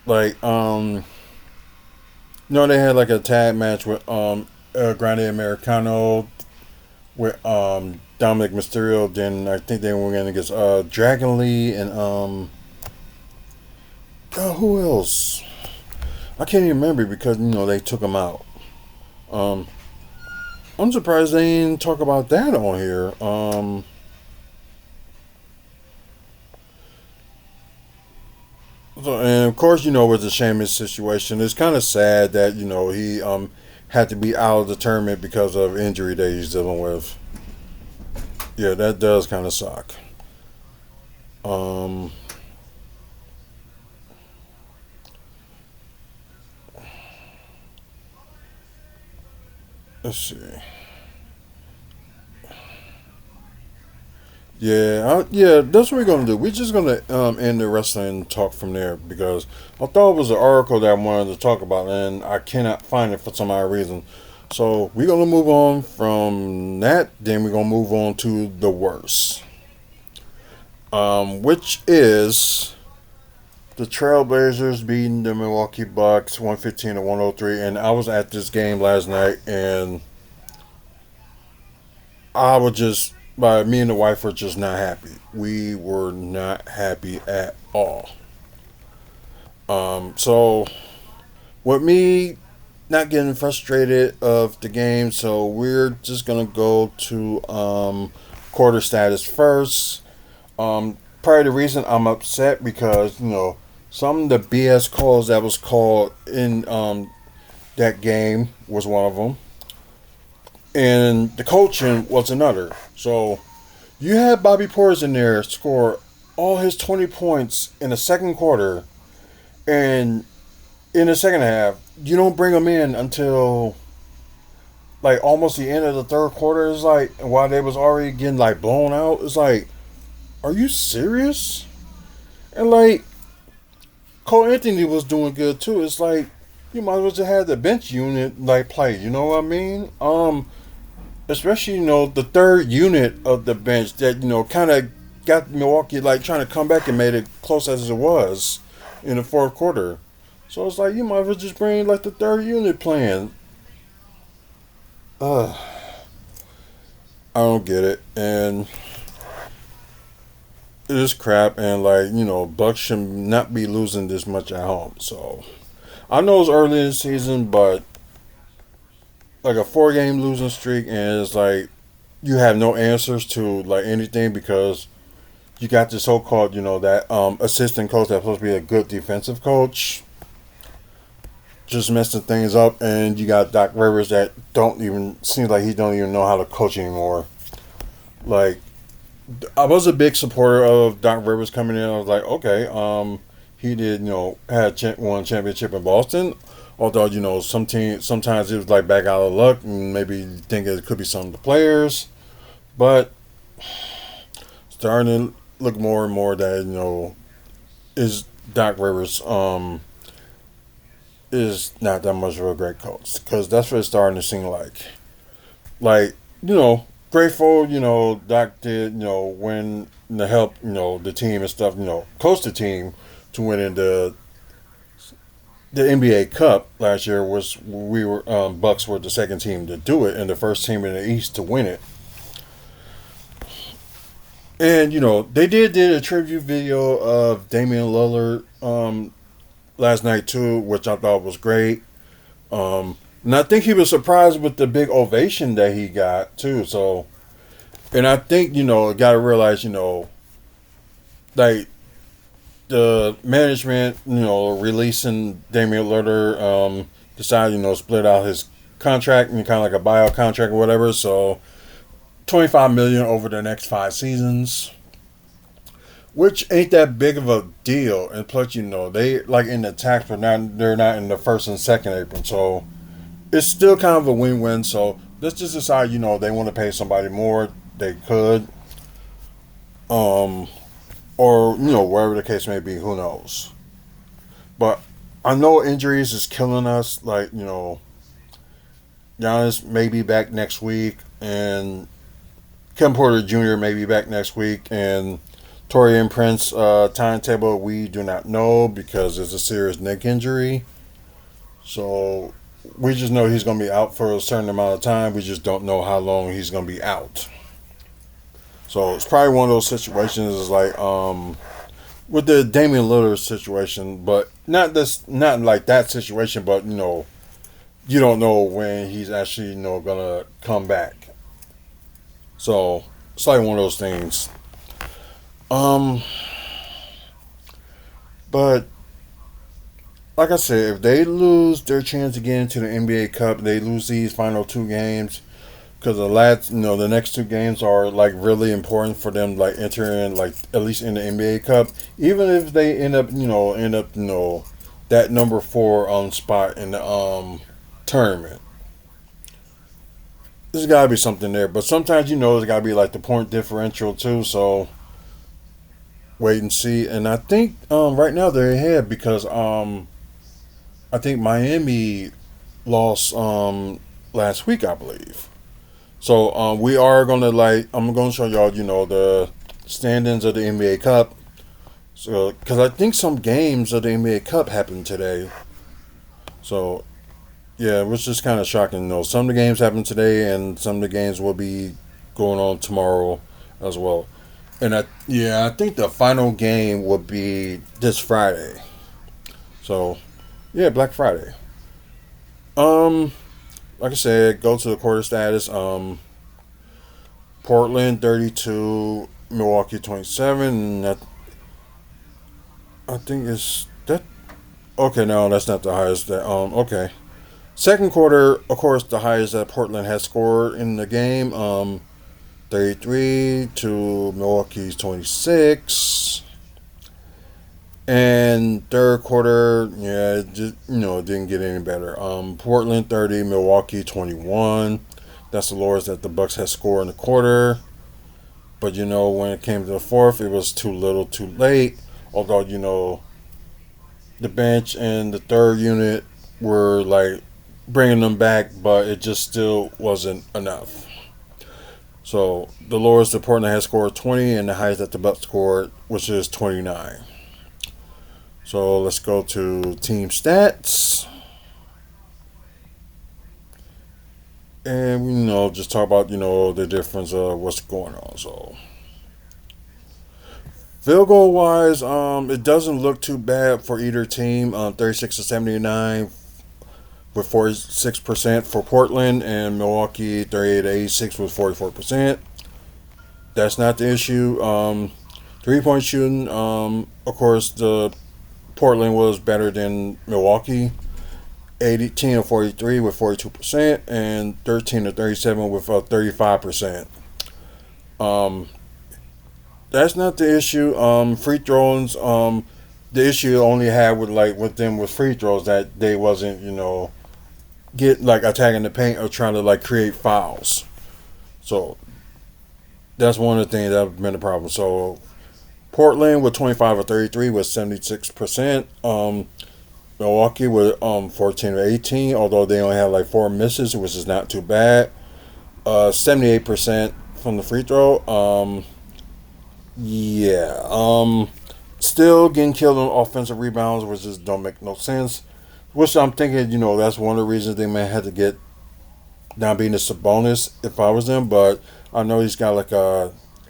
Speaker 1: Like, no, they had like a tag match with Grande Americano with Dominic Mysterio. Then I think they were going against Dragon Lee and who else? I can't even remember because they took him out. Um, I'm surprised they didn't talk about that on here. And of course, with the Sheamus situation, it's kind of sad that he had to be out of the tournament because of injury that he's dealing with. Yeah, that does kind of suck. Um, let's see. Yeah, that's what we're gonna do. We're just gonna end the wrestling talk from there because I thought it was an article that I wanted to talk about, and I cannot find it for some odd reason. So we're gonna move on from that. Then we're gonna move on to the worst, which is the Trailblazers beating the Milwaukee Bucks 115 to 103. And I was at this game last night, and I was just, me and the wife were just not happy. We were not happy at all. So with me not getting frustrated of the game, so we're just gonna go to quarter status first. Probably the reason I'm upset because some of the BS calls that was called in that game was one of them, and the coaching was another. So you had Bobby Portis in there score all his 20 points in the second quarter, and in the second half, you don't bring him in until like almost the end of the third quarter. It's like while they was already getting like blown out. It's like, are you serious? And like Cole Anthony was doing good too. It's like you might as well just have the bench unit like play. You know what I mean? Especially the third unit of the bench that kind of got Milwaukee like trying to come back and made it close as it was in the fourth quarter. So it's like you might as well just bring like the third unit playing. I don't get it, and it is crap. And like Bucks should not be losing this much at home. So I know it's early in the season, but like a 4 game losing streak, and it's like you have no answers to like anything because you got this so-called that assistant coach that's supposed to be a good defensive coach just messing things up, and you got Doc Rivers that don't even seems like he don't even know how to coach anymore. Like I was a big supporter of Doc Rivers coming in. I was like, okay, he did had won championship in Boston. Although some team sometimes it was like back out of luck, and maybe you think it could be some of the players, but starting to look more and more that is Doc Rivers is not that much of a great coach because that's what it's starting to seem like. Like grateful Doc did win the help the team and stuff coach the team to winning the NBA Cup last year was we were Bucks were the second team to do it and the first team in the East to win it. And they did a tribute video of Damian Lillard last night too, which I thought was great. And I think he was surprised with the big ovation that he got too. So, and I think got to realize like the management releasing Damian Lillard decided split out his contract and kind of like a buyout contract or whatever. So 25 million over the next 5 seasons, which ain't that big of a deal. And plus, they like in the tax, but they're not in the first and second apron, so it's still kind of a win-win. So let's just decide, they want to pay somebody more, they could, or wherever the case may be, who knows. But I know injuries is killing us. Like Giannis may be back next week, and Kevin Porter Jr. may be back next week, and Torian Prince timetable we do not know because it's a serious neck injury. So we just know he's going to be out for a certain amount of time. We just don't know how long he's going to be out. So it's probably one of those situations is like with the Damian Lillard situation, but not like that situation, but you don't know when he's actually gonna come back. So it's like one of those things. But like I said, if they lose their chance to get into the NBA Cup, they lose these final 2 games because the next 2 games are like really important for them, like entering like at least in the NBA Cup. Even if they end up that number 4 spot in the tournament, there's got to be something there. But sometimes there's got to be like the point differential too. So wait and see. And I think right now they're ahead because I think Miami lost last week, I believe. So we are gonna I'm gonna show y'all the standings of the NBA Cup. So because I think some games of the NBA Cup happened today. So yeah, it was just kind of shocking. Some of the games happened today, and some of the games will be going on tomorrow as well. And I think the final game will be this Friday. So yeah, Black Friday. Like I said, go to the quarter status. Portland 32, Milwaukee 27. And I think it's that. Okay, no, that's not the highest. Okay. Second quarter, of course, the highest that Portland has scored in the game. 33 to Milwaukee's 26. And third quarter, it just, it didn't get any better. Portland 30, Milwaukee 21. That's the lowest that the Bucks had scored in the quarter. But when it came to the fourth, it was too little, too late. Although the bench and the third unit were like bringing them back, but it just still wasn't enough. So the lowest that Portland had scored 20, and the highest that the Bucks scored, which is 29. So let's go to team stats. And just talk about the difference of what's going on. So field goal wise, it doesn't look too bad for either team. 36 to 79 with 46% for Portland, and Milwaukee 38 to 86 with 44%. That's not the issue. 3-point shooting, of course, the Portland was better than Milwaukee. 18 to 43 with 42%, and 13 to 37 with 35%. That's not the issue. Free throws. The issue only had with them with free throws that they wasn't get attacking the paint or trying to create fouls. So that's one of the things that have been a problem. So Portland with 25 or 33 with 76%. Milwaukee with 14 or 18, although they only have 4 misses, which is not too bad. 78% from the free throw. Still getting killed on offensive rebounds, which just don't make no sense. Which I'm thinking, that's one of the reasons they may have to get down being a Sabonis if I was them. But I know he's got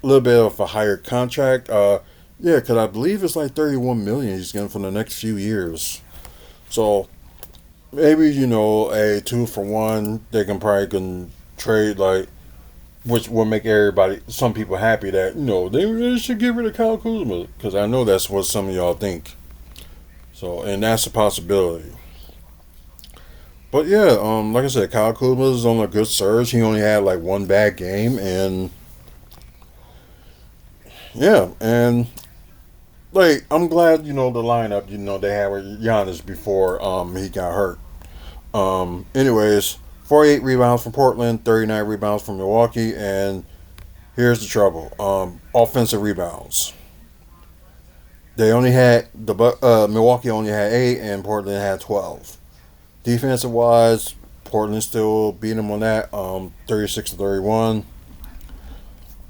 Speaker 1: a little bit of a higher contract. Yeah, because I believe it's like 31 million he's getting for the next few years. So maybe a 2 for 1. They can trade like, which will make some people happy that they really should get rid of Kyle Kuzma, because I know that's what some of y'all think. So, and that's a possibility. But yeah, like I said, Kyle Kuzma is on a good surge. He only had like one bad game, and yeah, and like I'm glad the lineup they had with Giannis before he got hurt. Anyways, 48 rebounds from Portland, 39 rebounds from Milwaukee, and here's the trouble: offensive rebounds. They only had Milwaukee only had 8, and Portland had 12. Defensive wise, Portland still beat them on that, 36 to 31.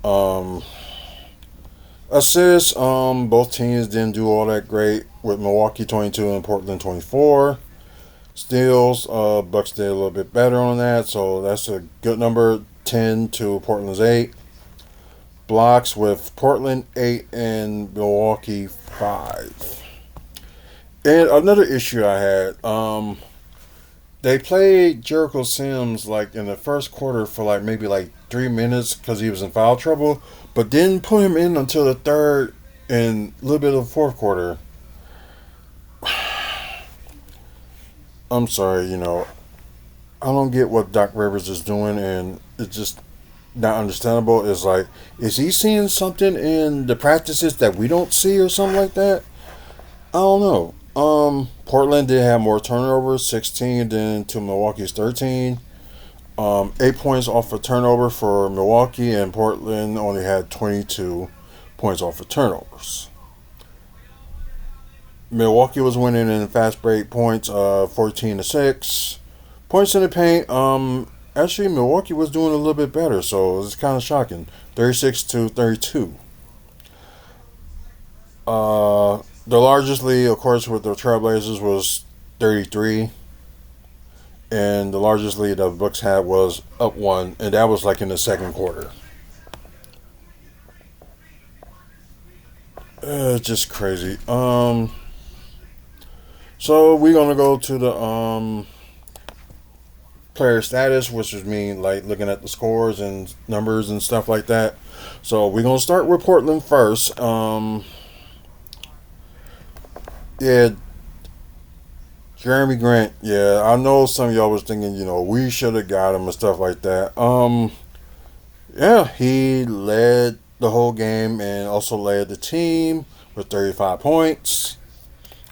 Speaker 1: Um, Assists, both teams didn't do all that great, with Milwaukee 22 and Portland 24. Steals, Bucks did a little bit better on that, so that's a good number, 10 to Portland's 8. Blocks with Portland 8 and Milwaukee 5. And another issue I had, they played Jericho Sims like in the first quarter for like maybe like 3 minutes because he was in foul trouble, but didn't put him in until the third and a little bit of the fourth quarter. I'm sorry, I don't get what Doc Rivers is doing, and it's just not understandable. It's like, is he seeing something in the practices that we don't see or something like that? I don't know. Portland did have more turnovers, 16 than to Milwaukee's 13. 8 points off a turnover for Milwaukee, and Portland only had 22 points off of turnovers. Milwaukee was winning in fast break points, 14 to 6. Points in the paint, actually Milwaukee was doing a little bit better, so it's kind of shocking. 36 to 32. The largest lead, of course, with the Trailblazers was 33. And the largest lead that the Bucks had was up 1, and that was like in the second quarter. Just crazy. So we're gonna go to the player status, which is mean like looking at the scores and numbers and stuff like that. So we're gonna start with Portland first. Yeah, Jeremy Grant. Yeah, I know some of y'all was thinking, we should have got him and stuff like that. Yeah, he led the whole game and also led the team with 35 points.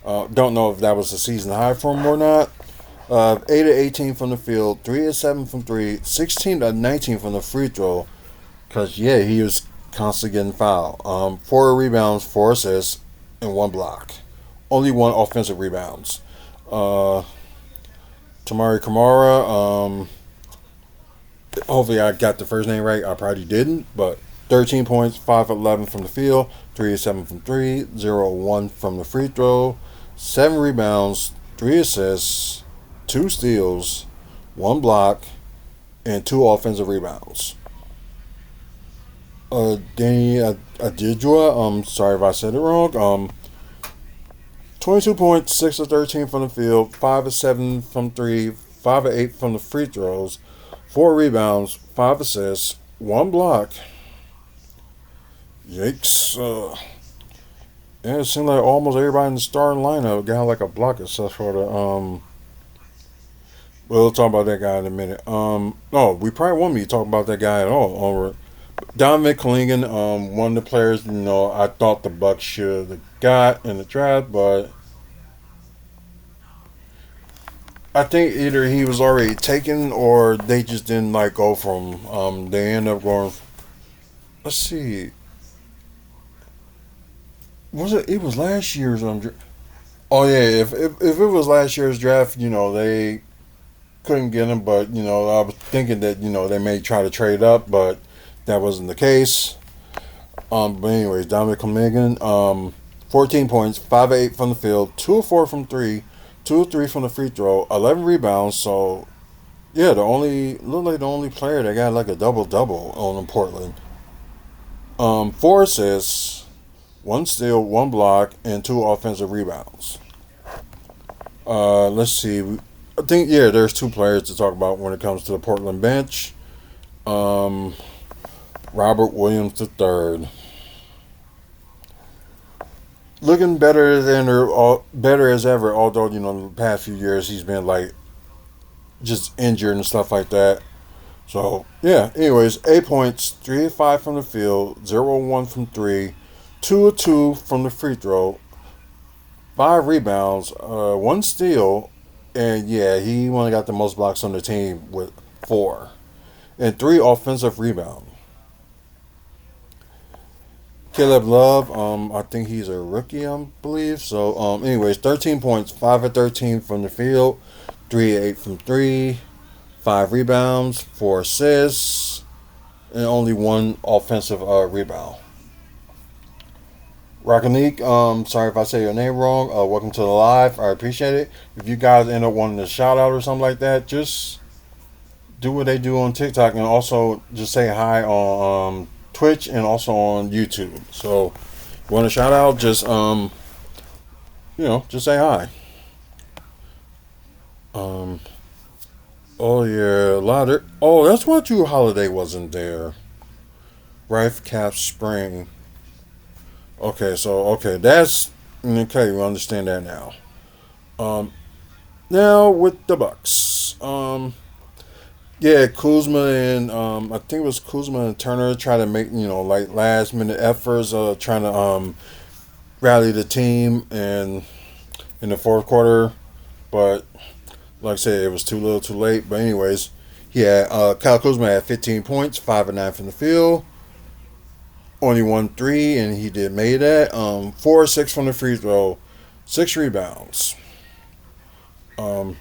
Speaker 1: Don't know if that was a season high for him or not. 8 to 18 from the field, 3 to 7 from 3, 16 to 19 from the free throw. Because, yeah, he was constantly getting fouled. 4 rebounds, 4 assists, and 1 block. Only 1 offensive rebounds. Tamari Kamara, hopefully I got the first name right. I probably didn't, but 13 points, 5 of 11 from the field, 3 of 7 from 3, 0 of 1 from the free throw, 7 rebounds, 3 assists, 2 steals, 1 block, and 2 offensive rebounds. Danny Adidua, sorry if I said it wrong. 22 points, 6 of 13 from the field, 5 of 7 from 3, 5 of 8 from the free throws, 4 rebounds, 5 assists, 1 block. Yikes. Yeah, it seemed like almost everybody in the starting lineup got like a block except for the we'll talk about that guy in a minute. No, we probably won't be talking about that guy at all. Donovan Klingon, one of the players, I thought the Bucks should have got in the draft, but I think either he was already taken or they just didn't go from. They ended up going. Let's see. Was it? It was last year's. Oh yeah, if it was last year's draft, they couldn't get him, but I was thinking that they may try to trade up, but that wasn't the case. But anyways, Dominic Comigan, 14 points, 5 of 8 from the field, 2 of 4 from 3, 2 of 3 from the free throw, 11 rebounds. So yeah, looked like the only player that got like a double-double on Portland. 4 assists, 1 steal, 1 block, and 2 offensive rebounds. Let's see. I think, yeah, there's 2 players to talk about when it comes to the Portland bench. Um, Robert Williams III. Looking better as ever. Although the past few years he's been like just injured and stuff like that. So yeah. Anyways, 8 points, 3 of 5 from the field, 0 of 1 from three, 2 of 2 from the free throw, 5 rebounds, 1 steal, and yeah, he only got the most blocks on the team with 4, and 3 offensive rebounds. Caleb Love, I think he's a rookie, I believe. So, anyways, 13 points, 5 of 13 from the field, 3 of 8 from three, 5 rebounds, 4 assists, and only 1 offensive rebound. Rakonique, sorry if I say your name wrong. Welcome to the live. I appreciate it. If you guys end up wanting a shout out or something like that, just do what they do on TikTok, and also just say hi on Twitch and also on YouTube. So, you want a shout out? Just just say hi. Um, oh yeah, a lot of. Oh, that's why Drew Holiday wasn't there. Rife Cap Spring. Okay, that's okay. We understand that now. Um, Now with the Bucks. Yeah, Kuzma and I think it was Kuzma and Turner try to make like last minute efforts, trying to rally the team and in the fourth quarter, but like I said, it was too little, too late. But anyways, yeah, Kyle Kuzma had 15 points, 5 of 9 from the field, only 1 3, and he did made that. 4 of 6 from the free throw, 6 rebounds. Um,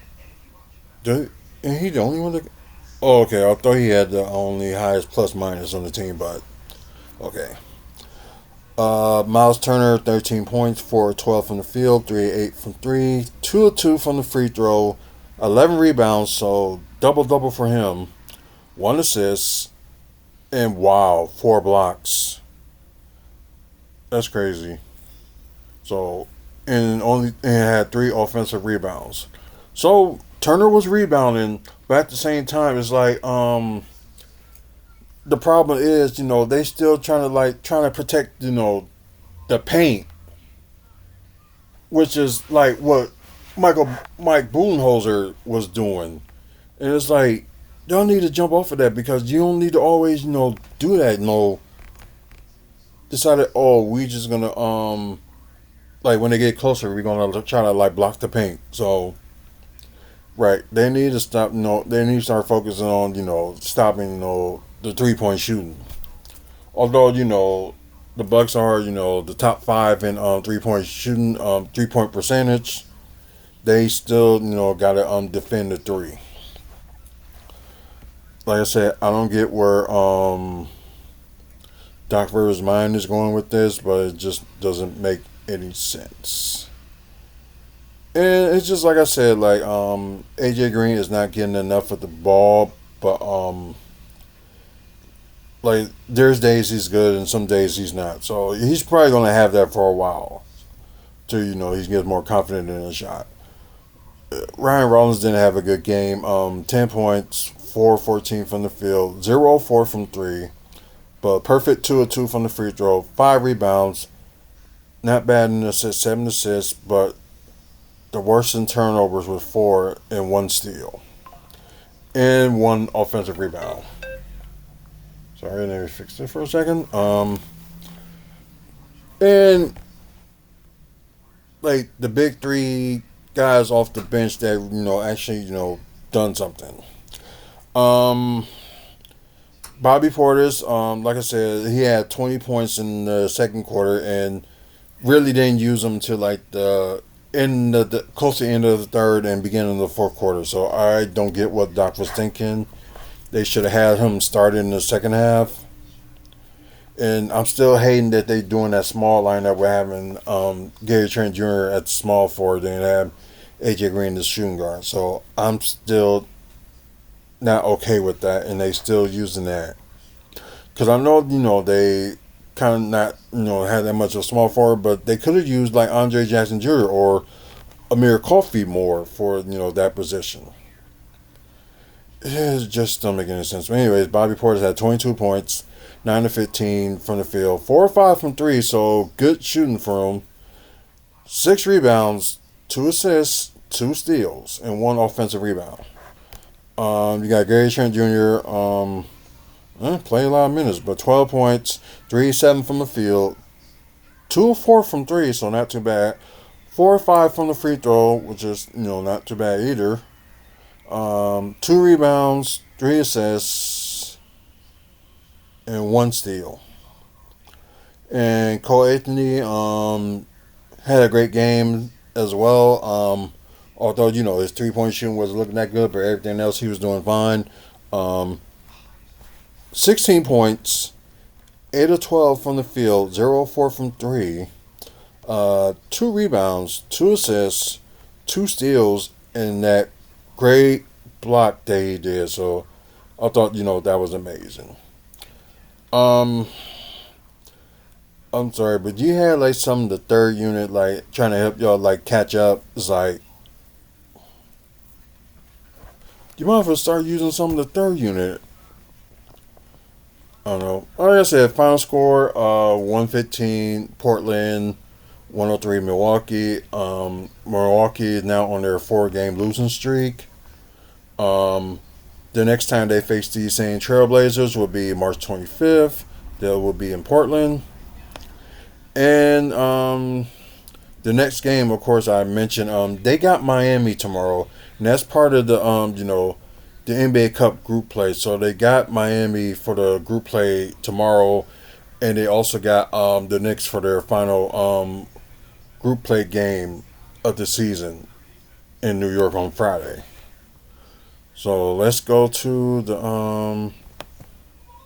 Speaker 1: and he the only one that. Oh, okay. I thought he had the only highest plus minus on the team, but okay. Miles Turner, 13 points, 4 of 12 from the field, 3 of 8 from three, 2 of 2 from the free throw, 11 rebounds, so double double for him, 1 assist, and wow, 4 blocks. That's crazy. So and had 3 offensive rebounds. So Turner was rebounding, but at the same time, it's like the problem is, they still trying to protect, the paint, which is like what Mike Budenholzer was doing, and it's like y'all need to jump off of that because you don't need to always, do that. Decided, oh, we just gonna like when they get closer, we're gonna try to like block the paint. So right, they need to stop. They need to start focusing on stopping the 3 point shooting. Although the Bucks are the top 5 in 3 point shooting, 3 point percentage. They still gotta defend the three. Like I said, I don't get where Doc Rivers' mind is going with this, but it just doesn't make any sense. And it's just like I said, like AJ Green is not getting enough of the ball, but like there's days he's good and some days he's not. So he's probably gonna have that for a while till he gets more confident in his shot. Ryan Rollins didn't have a good game. 10 points, 4 of 14 from the field, 0 of 4 from three, but perfect 2 of 2 from the free throw, 5 rebounds, not bad in assists, 7 assists, but the worst in turnovers with 4 and 1 steal and 1 offensive rebound. Sorry, let me fix it for a second. And like the big 3 guys off the bench that actually done something. Bobby Portis, like I said, he had 20 points in the second quarter and really didn't use them until like the close to the end of the third and beginning of the fourth quarter. So I don't get what Doc was thinking. They should have had him start in the second half. And I'm still hating that they doing that small lineup. We're having Gary Trent Jr. at the small forward and have AJ Green the shooting guard. So I'm still not okay with that, and they still using that because I know they kind of not had that much of a small forward, but they could have used like Andre Jackson Jr. or Amir Coffey more for that position. It just don't make any sense. But anyways, Bobby Portis had 22 points, 9 to 15 from the field, 4 or 5 from 3, so good shooting for him. 6 rebounds, 2 assists, 2 steals, and 1 offensive rebound. You got Gary Trent Jr. Played a lot of minutes, but 12 points, 3-7 from the field, 2-4 from 3, so not too bad. 4-5 from the free throw, which is not too bad either. 2 rebounds, 3 assists, and 1 steal. And Cole Anthony had a great game as well. Although his 3-point shooting wasn't looking that good, but everything else he was doing fine. 16 points, 8 of 12 from the field, 0 of 4 from 3. 2 rebounds, 2 assists, 2 steals, and that great block that he did. So I thought that was amazing. I'm sorry, but you had like some of the third unit like trying to help y'all like catch up. It's like you might as well start using some of the third unit. I don't know. Like I said, final score 115 Portland, 103 Milwaukee. Milwaukee is now on their 4-game losing streak. The next time they face these same Trailblazers will be March 25th. They will be in Portland. And the next game, of course, I mentioned they got Miami tomorrow, and that's part of the the NBA Cup group play. So they got Miami for the group play tomorrow, and they also got the Knicks for their final group play game of the season in New York on Friday. So let's go to the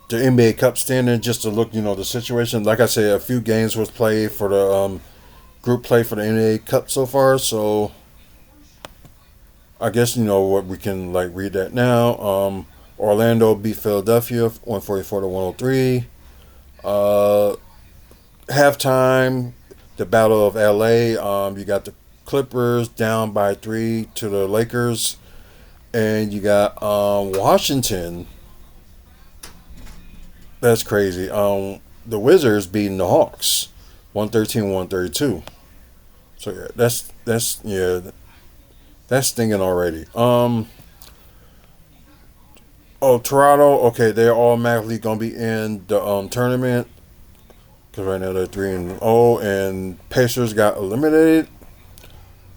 Speaker 1: NBA Cup standing just to look, the situation. Like I said, a few games was played for the group play for the NBA Cup so far. So I guess what we can like read that now. Orlando beat Philadelphia 144 to 103. Halftime, the Battle of LA. You got the Clippers down by 3 to the Lakers, and you got Washington. That's crazy. The Wizards beating the Hawks 113-132. So yeah, that's stinging already. Toronto, okay, they're automatically gonna be in the tournament because right now they're 3-0, and Pacers got eliminated.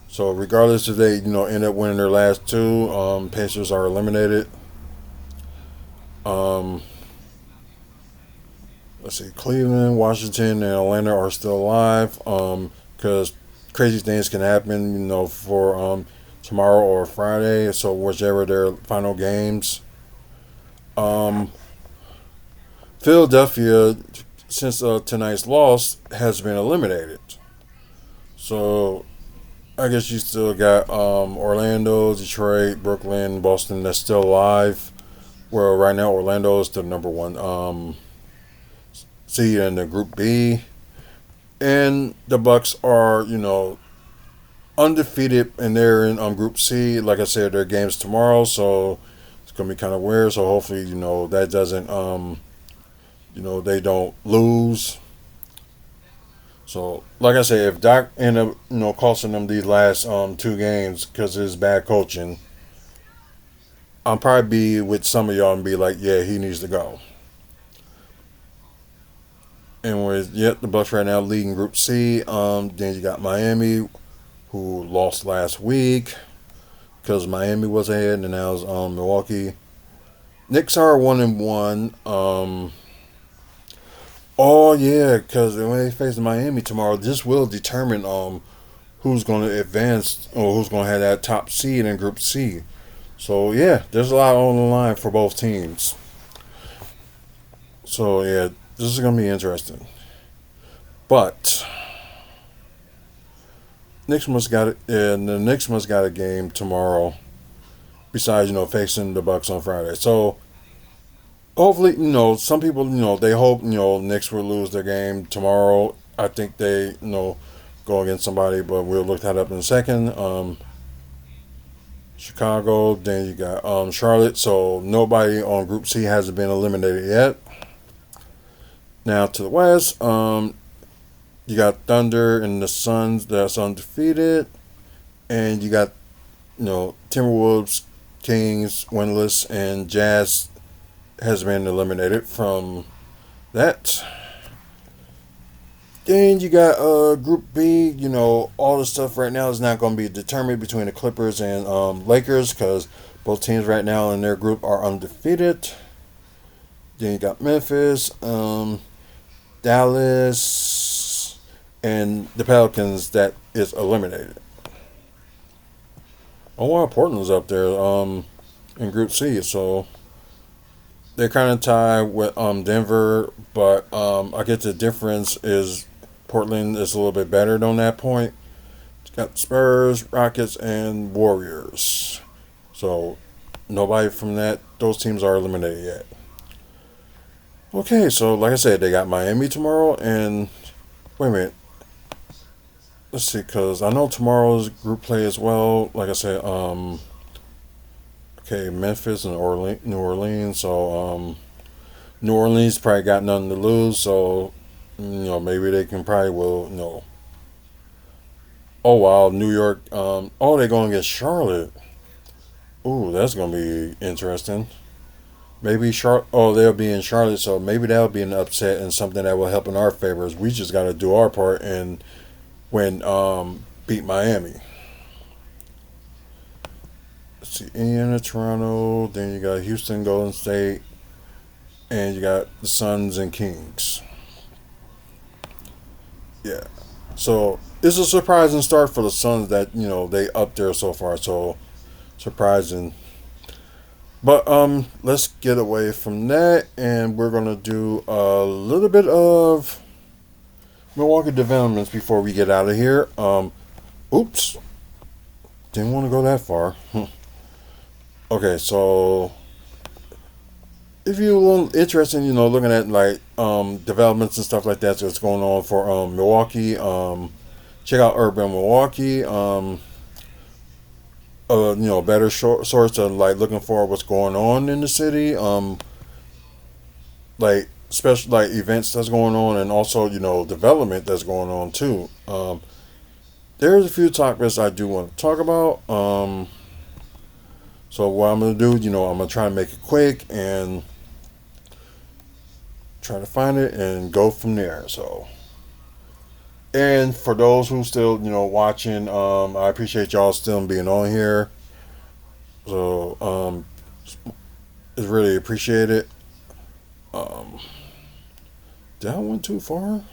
Speaker 1: So regardless if they end up winning their last 2, Pacers are eliminated. Let's see, Cleveland, Washington, and Atlanta are still alive. Because crazy things can happen, for tomorrow or Friday. So whichever their final games. Philadelphia, since tonight's loss, has been eliminated. So I guess you still got Orlando, Detroit, Brooklyn, Boston that's still alive. Well, right now Orlando is the number 1 seed in the Group B, and the Bucks are undefeated, and they're in Group C. Like I said, their game's tomorrow, so it's gonna be kind of weird. So hopefully, that doesn't they don't lose. So like I said, if Doc end up costing them these last 2 games because of his bad coaching, I'll probably be with some of y'all and be like, yeah, he needs to go. Anyways, the Bucks right now leading Group C. Then you got Miami, who lost last week because Miami was ahead, and now it's Milwaukee. Knicks are 1-1. Oh yeah, because when they face Miami tomorrow, this will determine who's going to advance or who's going to have that top seed in Group C. So yeah, there's a lot on the line for both teams. So yeah, this is going to be interesting. But Knicks must got it, and the Knicks must got a game tomorrow. Besides, facing the Bucks on Friday. So hopefully, some people, they hope, Knicks will lose their game tomorrow. I think they, go against somebody, but we'll look that up in a second. Chicago, then you got Charlotte. So nobody on Group C hasn't been eliminated yet. Now to the West, you got Thunder and the Suns that's undefeated, and you got Timberwolves, Kings winless, and Jazz has been eliminated from that. Then you got Group B. All the stuff right now is not going to be determined between the Clippers and Lakers because both teams right now in their group are undefeated. Then you got Memphis, Dallas, and the Pelicans that is eliminated. Oh wow, Portland's up there in Group C, so they're kind of tied with Denver, but I guess the difference is Portland is a little bit better on that point. It's got Spurs, Rockets, and Warriors. So nobody from those teams are eliminated yet. Okay, so like I said, they got Miami tomorrow, and wait a minute. Let's see, because I know tomorrow's group play as well. Like I said, okay, Memphis and New Orleans. So New Orleans probably got nothing to lose. So maybe they can probably will. Oh wow, New York. They're going against Charlotte. Ooh, that's gonna be interesting. Maybe they'll be in Charlotte, so maybe that'll be an upset and something that will help in our favors. We just got to do our part and beat Miami. Let's see, Indiana, Toronto. Then you got Houston, Golden State, and you got the Suns and Kings. Yeah. So it's a surprising start for the Suns that they up there so far. So surprising. But let's get away from that, and we're gonna do a little bit of Milwaukee developments before we get out of here. Oops, didn't want to go that far. Okay, so if you're interested, looking at like developments and stuff like that, so what's going on for Milwaukee, check out Urban Milwaukee. Better source of like looking for what's going on in the city. Like special like events that's going on, and also development that's going on too. There's a few topics I do want to talk about. So what I'm gonna do, I'm gonna try to make it quick and try to find it and go from there. So. And for those who still, watching, I appreciate y'all still being on here. So, it's really appreciated. Did I went too far?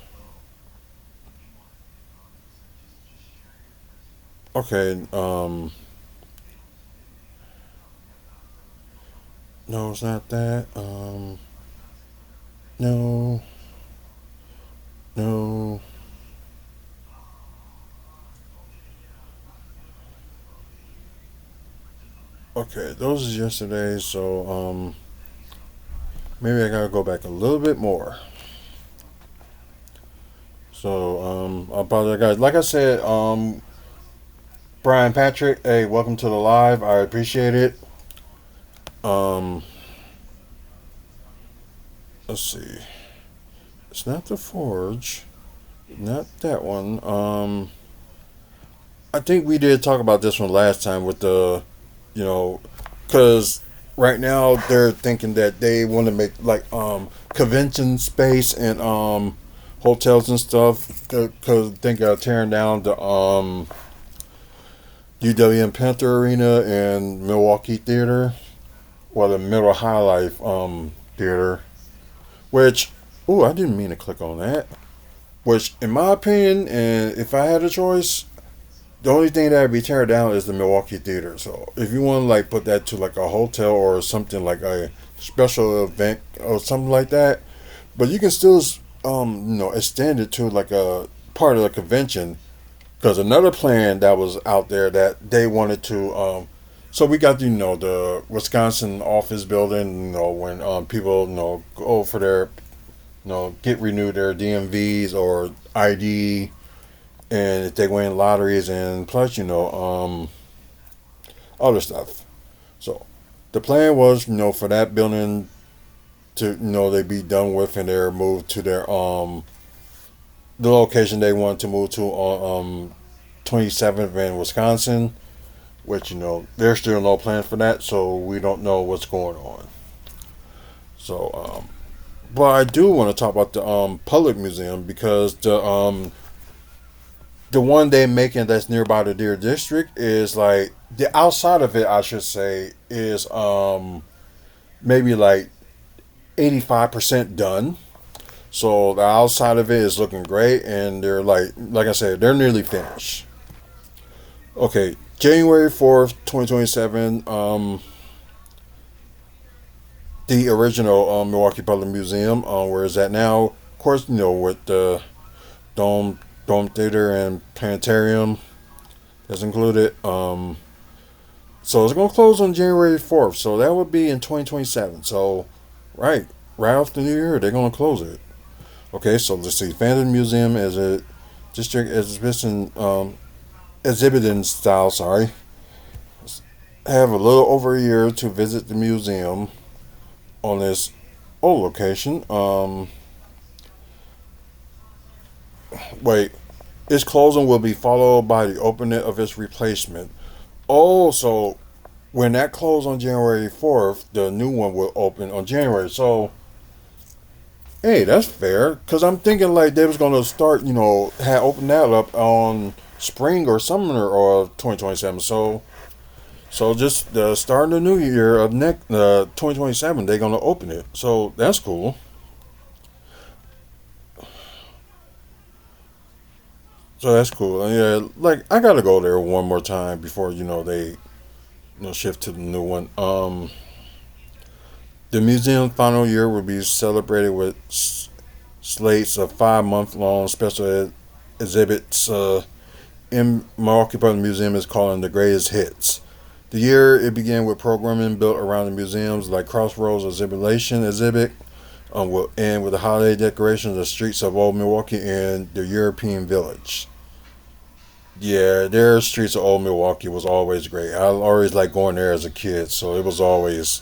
Speaker 1: Okay, no, it's not that. No, no. Okay, those is yesterday, so maybe I gotta go back a little bit more. So I apologize, guys. Like I said, Brian Patrick, hey, welcome to the live. I appreciate it. Um, let's see. It's not the Forge, not that one. I think we did talk about this one last time with the, because right now they're thinking that they want to make like convention space and hotels and stuff because I think tearing down the UWM Panther Arena and Milwaukee Theater, well the Middle High Life theater, which I didn't mean to click on that. Which, in my opinion, and if I had a choice, the only thing that would be teared down is the Milwaukee Theater. So if you want to like put that to like a hotel or something like a special event or something like that, but you can still extend it to like a part of the convention. Because another plan that was out there that they wanted to So we got the Wisconsin office building. When people go for their get renewed their DMVs or ID, and if they win lotteries, and plus other stuff. So the plan was for that building to they be done with, and they're moved to their the location they want to move to on 27th in Wisconsin, which there's still no plan for that, so we don't know what's going on. So but I do want to talk about the public museum, because the one they making that's nearby the Deer District is like the outside of it, I should say, is maybe like 85% done. So the outside of it is looking great, and they're like I said, they're nearly finished. Okay, January 4th, 2027. The original Milwaukee Public Museum, where is that now? Of course, with the Dome Theater and Planetarium that's included. So it's gonna close on January 4th. So that would be in 2027. So right off the new year, they're gonna close it. Okay, so let's see. Phantom Museum is a district exhibiting style. Sorry, have a little over a year to visit the museum on this old location. Wait, its closing will be followed by the opening of its replacement. Oh, so when that closed on January 4th, the new one will open on January. So, hey, that's fair. Cause I'm thinking like they was gonna start, had opened that up on spring or summer or 2027. So just the start of the new year of next 2027, they're gonna open it. So that's cool. So that's cool. Yeah, like I gotta go there one more time before they shift to the new one. The museum final year will be celebrated with slates of 5-month-long special exhibits. In Milwaukee Public Museum is calling the greatest hits. The year it began with programming built around the museums like Crossroads Exhibition exhibit, will end with the holiday decorations of the streets of Old Milwaukee and the European Village. Yeah, their streets of Old Milwaukee was always great. I always liked going there as a kid, so it was always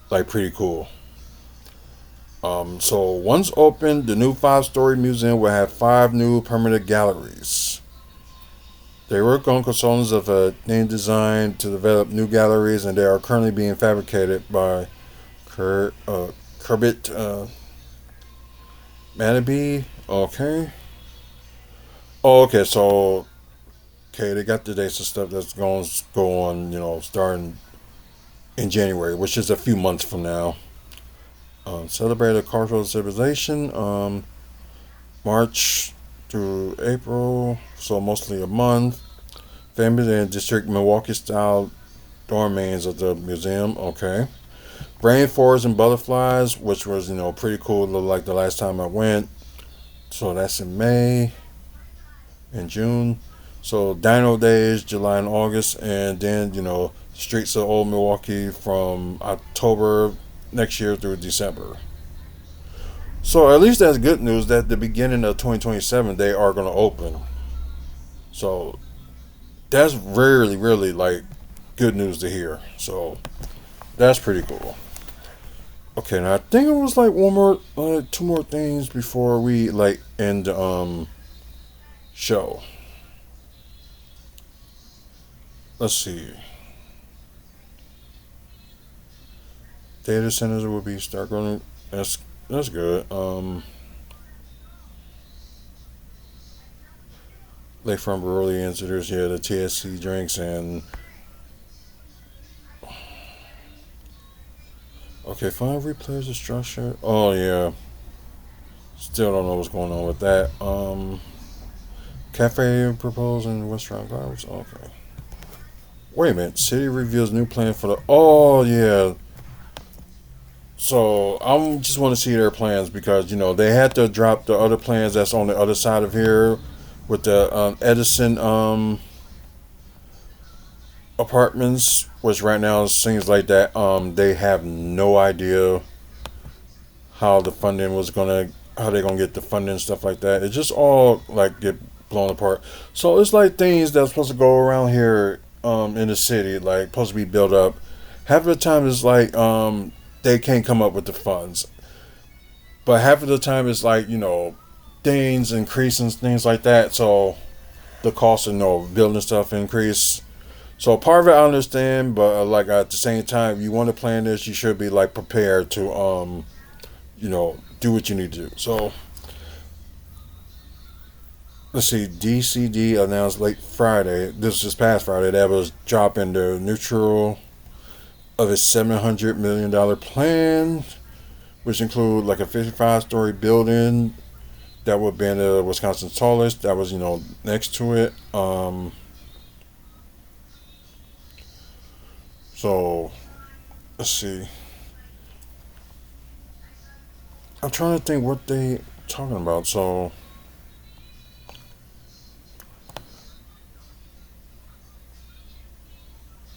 Speaker 1: like pretty cool. So once opened, the new 5-story museum will have 5 new permanent galleries. They work on consultants of a name design to develop new galleries, and they are currently being fabricated by Kerbit Manabe. Okay. Oh, okay, so okay, they got the dates and stuff that's going to go on, starting in January, which is a few months from now. Celebrate a cultural civilization, March through April, so mostly a month. Famous and district Milwaukee style domains of the museum. Okay. Rainforests and butterflies, which was pretty cool. Like the last time I went. So that's in May and June. So Dino Days, July and August, and then streets of Old Milwaukee from October next year through December. So at least that's good news that the beginning of 2027 they are going to open. So that's really, really like good news to hear. So that's pretty cool. Okay, now I think it was like one more, two more things before we like end the show. Let's see. Data centers will be start growing. That's good. Like from early incidents, yeah, the TSC drinks and okay, find replayers the structure. Oh yeah, still don't know what's going on with that. Cafe proposed in restaurant vibes. Okay. Wait a minute. City reveals new plan for the. Oh yeah. So I just want to see their plans because they had to drop the other plans that's on the other side of here with the Edison apartments, which right now it seems like that they have no idea how the funding was gonna how they gonna get the funding and stuff like that. It just all like get blown apart. So it's like things that's supposed to go around here in the city, like supposed to be built up. Half of the time it's like they can't come up with the funds. But half of the time it's like, things increasing, things like that. So the cost of building stuff increase. So part of it I understand, but like at the same time, you want to plan this, you should be like prepared to do what you need to do. So let's see, DCD announced late Friday, this is past Friday, that was dropping the neutral of its $700 million plan, which include like a 55-story building that would be the Wisconsin's tallest. That was next to it. So let's see. I'm trying to think what they talking about. So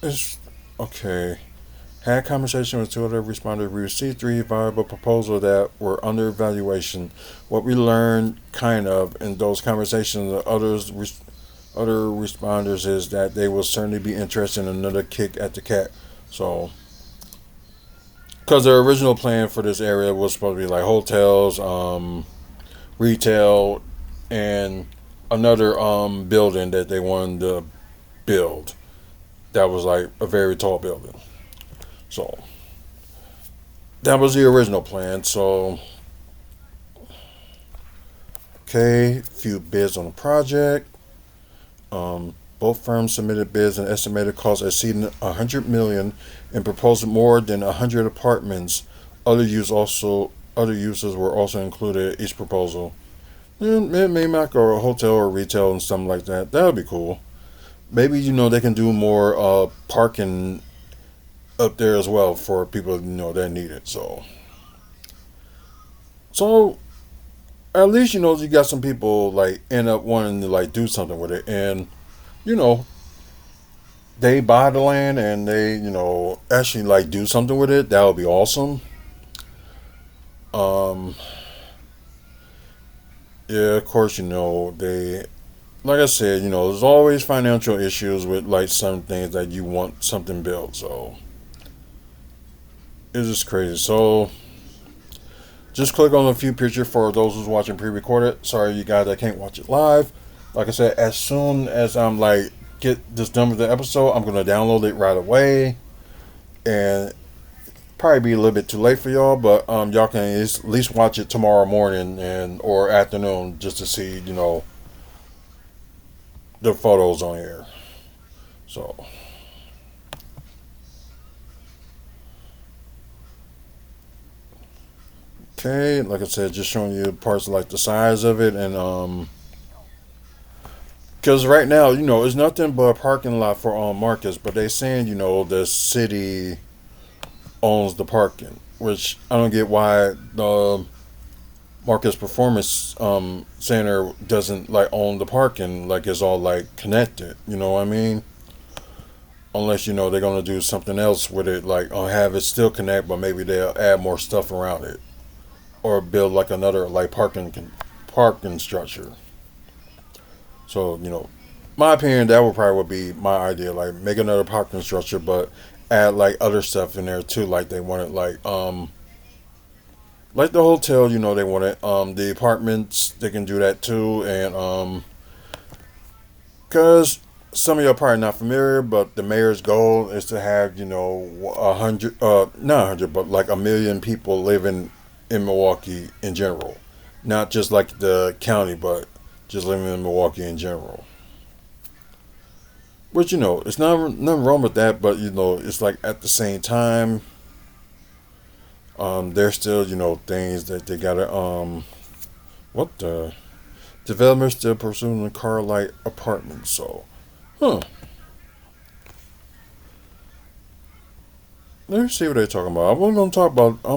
Speaker 1: it's okay. Had conversation with two other responders. We received three viable proposals that were under evaluation. What we learned, kind of, in those conversations, the other responders is that they will certainly be interested in another kick at the cat. So, because their original plan for this area was supposed to be like hotels, retail, and another building that they wanted to build. That was like a very tall building. So that was the original plan. So okay, few bids on the project. Both firms submitted bids and estimated costs exceeding 100 million and proposed more than 100 apartments. Other uses were also included in each proposal. Maybe like a hotel or retail and something like that. That would be cool. Maybe they can do more parking up there as well for people that need it. So at least you got some people like end up wanting to like do something with it, and you know they buy the land and they actually like do something with it. That would be awesome. Um, yeah, of course they like I said there's always financial issues with like some things that you want something built. So it's just crazy. So just click on a few pictures for those who's watching pre-recorded. Sorry, you guys, I can't watch it live. Like I said, as soon as I'm like get this done with the episode, I'm gonna download it right away, and probably be a little bit too late for y'all. But y'all can at least watch it tomorrow morning and or afternoon just to see the photos on here. So okay, like I said, just showing you parts like the size of it and because right now, it's nothing but a parking lot for Marcus, but they saying, the city owns the parking, which I don't get why the Marcus Performance Center doesn't like own the parking, like it's all like connected. You know what I mean? Unless they're gonna do something else with it, like have it still connect, but maybe they'll add more stuff around it, or build like another like parking structure. So, my opinion, that would be my idea. Like, make another parking structure, but add like other stuff in there too. Like they wanted, like the hotel. They wanted the apartments. They can do that too, and cause some of you are probably not familiar, but the mayor's goal is to have 100, not 100, but like 1 million people living in Milwaukee in general, not just like the county, but just living in Milwaukee in general. Which it's not nothing wrong with that, but it's like at the same time, there's still things that they gotta what the developers still pursuing the car light apartments. So, huh? Let me see what they're talking about. I wasn't gonna talk about. I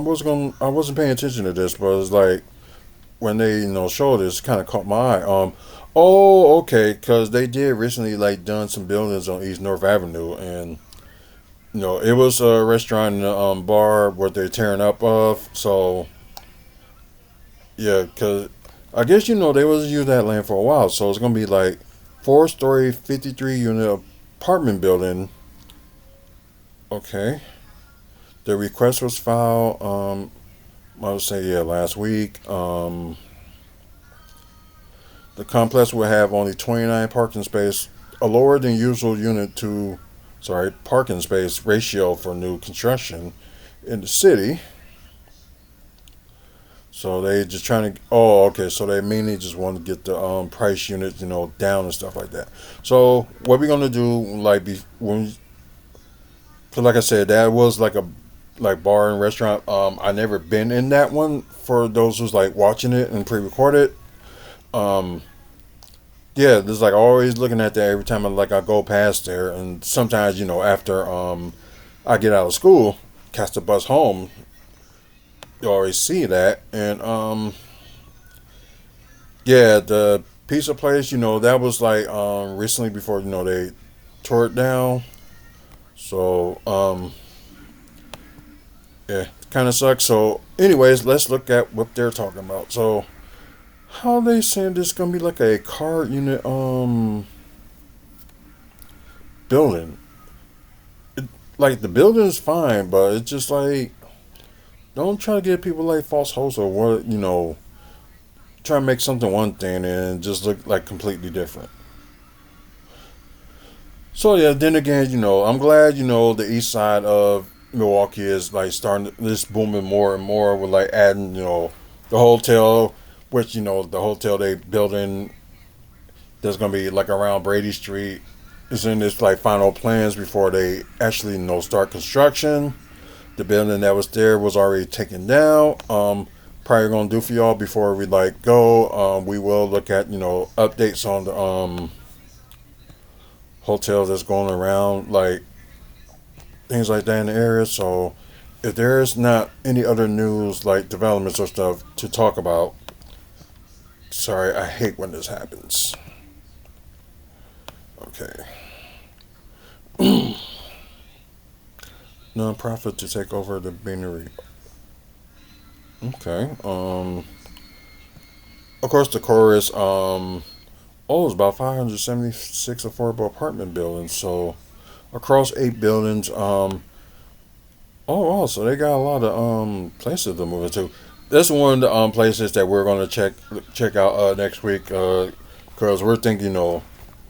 Speaker 1: wasn't paying attention to this, but it's like when they show this, kind of caught my eye. Oh, okay, because they did recently like done some buildings on East North Avenue, and it was a restaurant and a bar what they're tearing up of. So yeah, because I guess they was using that land for a while, so it's gonna be like 4-story, 53 unit apartment building. Okay, the request was filed. I would say yeah last week. The complex will have only 29 parking space, a lower than usual parking space ratio for new construction in the city. So they just trying to. Oh, okay. So they mainly just want to get the price units, down and stuff like that. So what we're gonna do, like, cause like I said, that was like a like bar and restaurant. I never been in that one. For those who's like watching it and pre-recorded, um, yeah, there's like always looking at that every time I go past there, and sometimes after I get out of school, catch the bus home, you always see that, and yeah, the pizza place, that was like recently before they tore it down, so yeah, kind of sucks. So, anyways, let's look at what they're talking about. So, how they saying this gonna be like a car unit building? Like the building is fine, but it's just like don't try to give people like false hopes or what try to make something one thing and just look like completely different. So yeah, then again, I'm glad the east side of Milwaukee is like starting this booming more and more with like adding the hotel, which the hotel they building that's gonna be like around Brady Street is in this like final plans before they actually start construction. The building that was there was already taken down. Probably gonna do for y'all before we like go. We will look at updates on the hotels that's going around, like things like that in the area. So if there's not any other news like developments or stuff to talk about, sorry, I hate when this happens. Okay. Non-profit to take over the beanery. Okay. Of course, the chorus. It's about 576 affordable apartment buildings. So across 8 buildings. Oh, wow. So they got a lot of places to move into. That's one of the places that we're gonna check out next week. Cause we're thinking,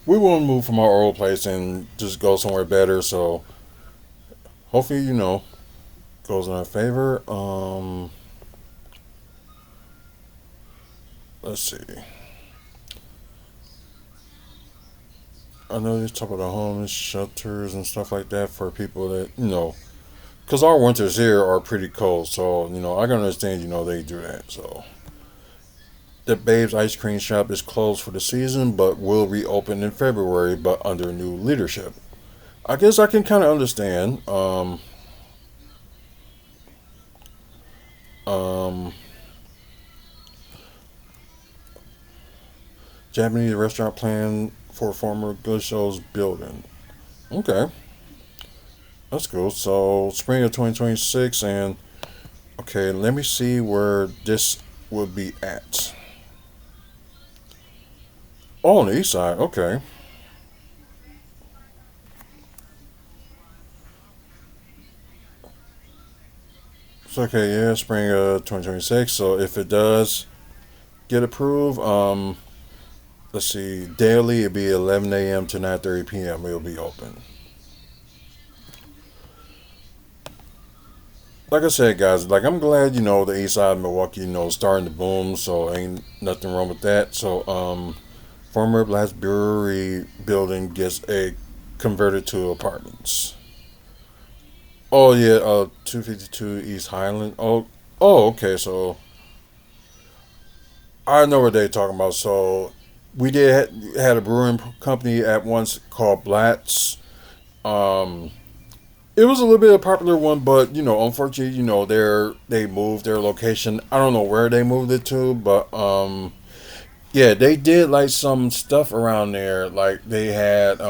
Speaker 1: we want to move from our old place and just go somewhere better. So hopefully, goes in our favor. Let's see. I know they talk about the homeless shelters and stuff like that for people that because our winters here are pretty cold. So I can understand they do that. So the Babe's Ice Cream Shop is closed for the season, but will reopen in February, but under new leadership. I guess I can kind of understand. Um, Japanese restaurant plan for former Good Show's building. Okay, that's cool. So spring of 2026, and okay, let me see where this would be at. Oh, on the east side. Okay. So okay, yeah, spring of 2026. So if it does get approved, let's see, daily it'll be 11 a.m. to 9:30 p.m. It'll be open. Like I said, guys, like I'm glad the east side of Milwaukee, starting to boom. So ain't nothing wrong with that. So former Blast Brewery building gets a converted to apartments. Oh yeah, 252 East Highland. Oh, okay. So I know what they're talking about. So we had a brewing company at once called Blatts. Um, it was a little bit of a popular one, but unfortunately, they moved their location. I don't know where they moved it to, but Yeah, they did like some stuff around there. Like they had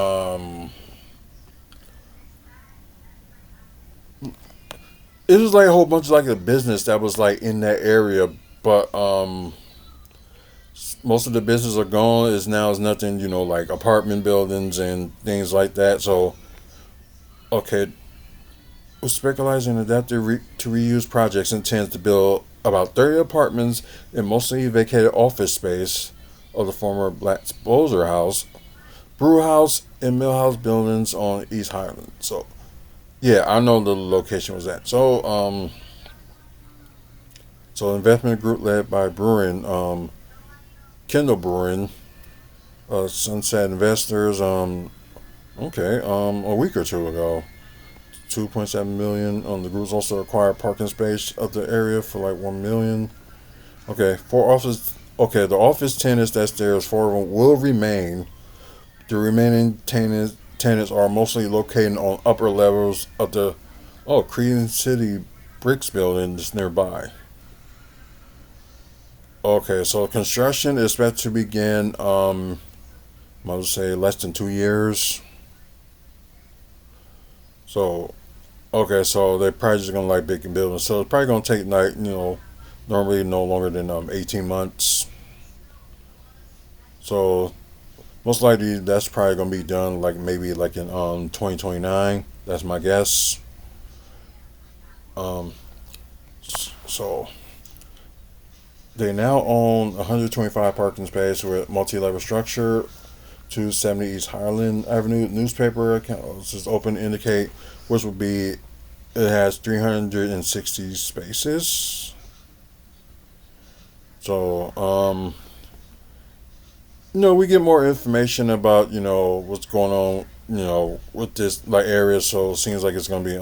Speaker 1: it was like a whole bunch of like a business that was like in that area, but most of the business are gone. Is nothing, like apartment buildings and things like that. So okay, we specialize in adaptive to reuse projects, intends to build about 30 apartments in mostly vacated office space of the former Black Exposure House, Brew House, and Mill House buildings on East Highland. So yeah, I know the location was at. So investment group led by Brewing, Kendall Brewing, Sunset Investors. Okay, a week or two ago. 2.7 million. The groups also acquired parking space of the area for like 1 million. Okay, four office. Okay, the office tenants that's there, as four of them will remain. The remaining tenants are mostly located on upper levels of the Cretan City Bricks building just nearby. Okay, so construction is expected to begin. I would say less than 2 years. So okay, so they're probably just gonna like big buildings. So it's probably gonna take like normally no longer than 18 months. So most likely that's probably gonna be done like maybe like in 2029. That's my guess. Um, so they now own 125 parking spaces with multi-level structure. 270 East Highland Avenue newspaper accounts is open to indicate which will be it has 360 spaces. So we get more information about what's going on with this like area. So it seems like it's gonna be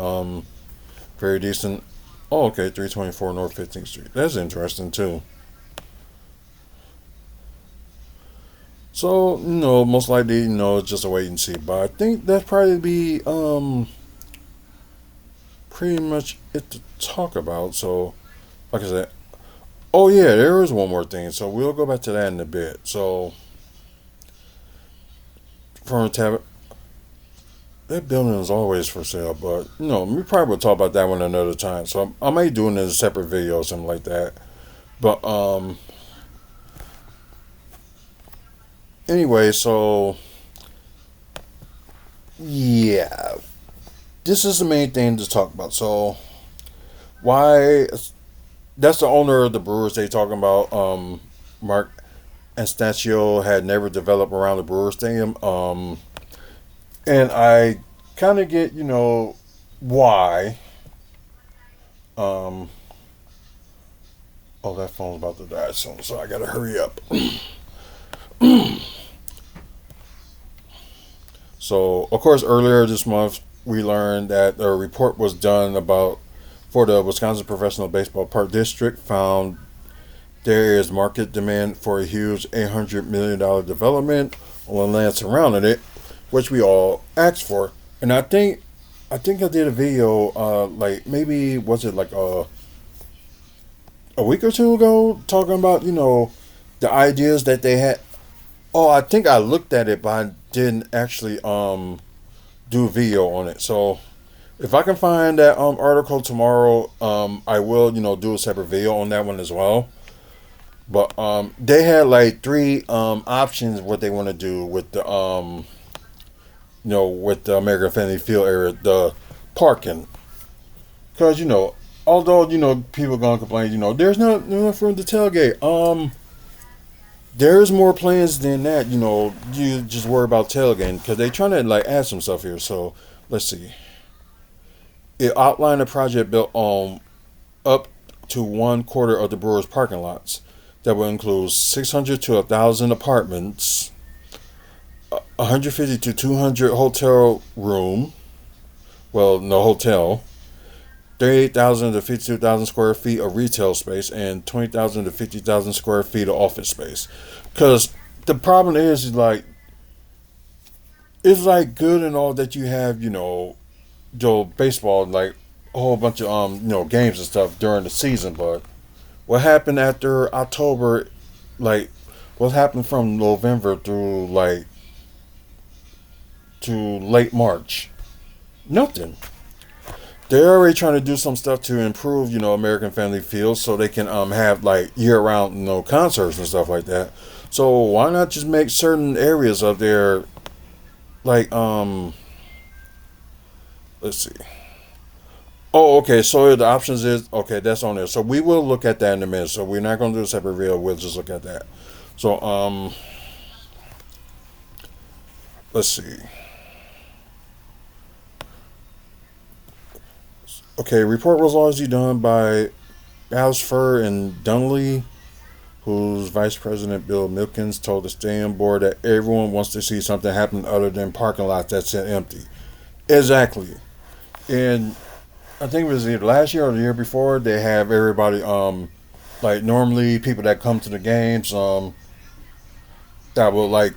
Speaker 1: very decent. Oh, okay, 324 North 15th Street. That's interesting too. So most likely it's just a wait and see. But I think that's probably be pretty much it to talk about. So like I said, oh yeah, there is one more thing. So we'll go back to that in a bit. So from a tab, that building is always for sale, but we probably will talk about that one another time. So I may do it in a separate video or something like that. But anyway, so yeah, this is the main thing to talk about. So why? That's the owner of the Brewers they talking about. Mark Anastasio had never developed around the Brewers Stadium. And I kind of get why. Um, oh, that phone's about to die soon, so I gotta hurry up. So, of course, earlier this month, we learned that a report was done about for the Wisconsin Professional Baseball Park District found there is market demand for a huge $800 million development on the land surrounding it, which we all asked for. And I think I did a video, like maybe was it like a week or two ago, talking about the ideas that they had. Oh, I think I looked at it, but I didn't actually do a video on it. So if I can find that article tomorrow, I will do a separate video on that one as well. But they had like three options what they want to do with the with the American Family Field area, the parking, because although people gonna complain, there's not enough room to tailgate. There's more plans than that. You just worry about tailgating because they trying to like add some stuff here. So let's see. It outlined a project built on up to 1/4 of the Brewers parking lots that will include 600 to 1,000 apartments, 150 to 200 hotel room. Well, no hotel. 38,000 to 52,000 square feet of retail space and 20,000 to 50,000 square feet of office space. Because the problem is like it's like good and all that you have baseball like a whole bunch of games and stuff during the season, but what happened after October, like What happened from November through like to late March? Nothing. They're already trying to do some stuff to improve, American Family Fields so they can have like year round, concerts and stuff like that. So why not just make certain areas of there like let's see. Oh, okay. So the options is okay. That's on there. So we will look at that in a minute. So we're not going to do a separate video. We'll just look at that. So let's see. Okay, report was largely done by Alice Fur and Dunley, whose Vice President Bill Milkins told the stadium board that everyone wants to see something happen other than parking lots that sit empty. Exactly. And I think it was either last year or the year before, they have everybody, like normally people that come to the games, that will like,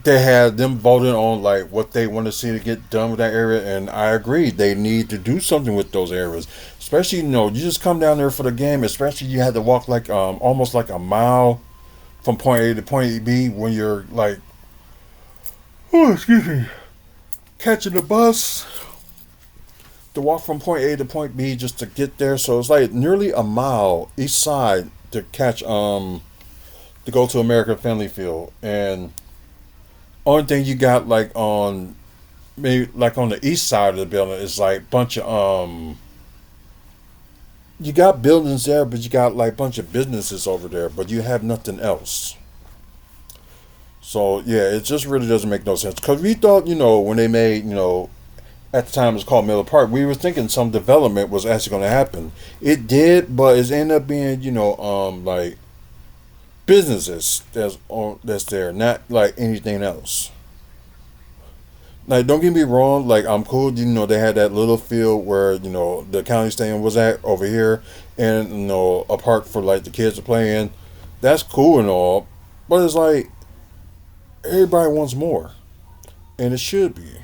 Speaker 1: they had them voting on like what they want to see to get done with that area, and I agree they need to do something with those areas. Especially, you just come down there for the game. Especially, you had to walk like almost like a mile from point A to point B when you're like, oh, excuse me, catching the bus to walk from point A to point B just to get there. So it's like nearly a mile each side to catch to go to American Family Field. And only thing you got like on maybe like on the east side of the building is like bunch of you got buildings there, but you got like bunch of businesses over there, but you have nothing else. So yeah, it just really doesn't make no sense. Cause we thought, when they made, at the time it was called Miller Park, we were thinking some development was actually going to happen. It did, but it ended up being, like businesses that's there, not like anything else. Like, don't get me wrong, like I'm cool. They had that little field where the county stadium was at over here, and a park for like the kids to play in. That's cool and all, but it's like everybody wants more, and it should be.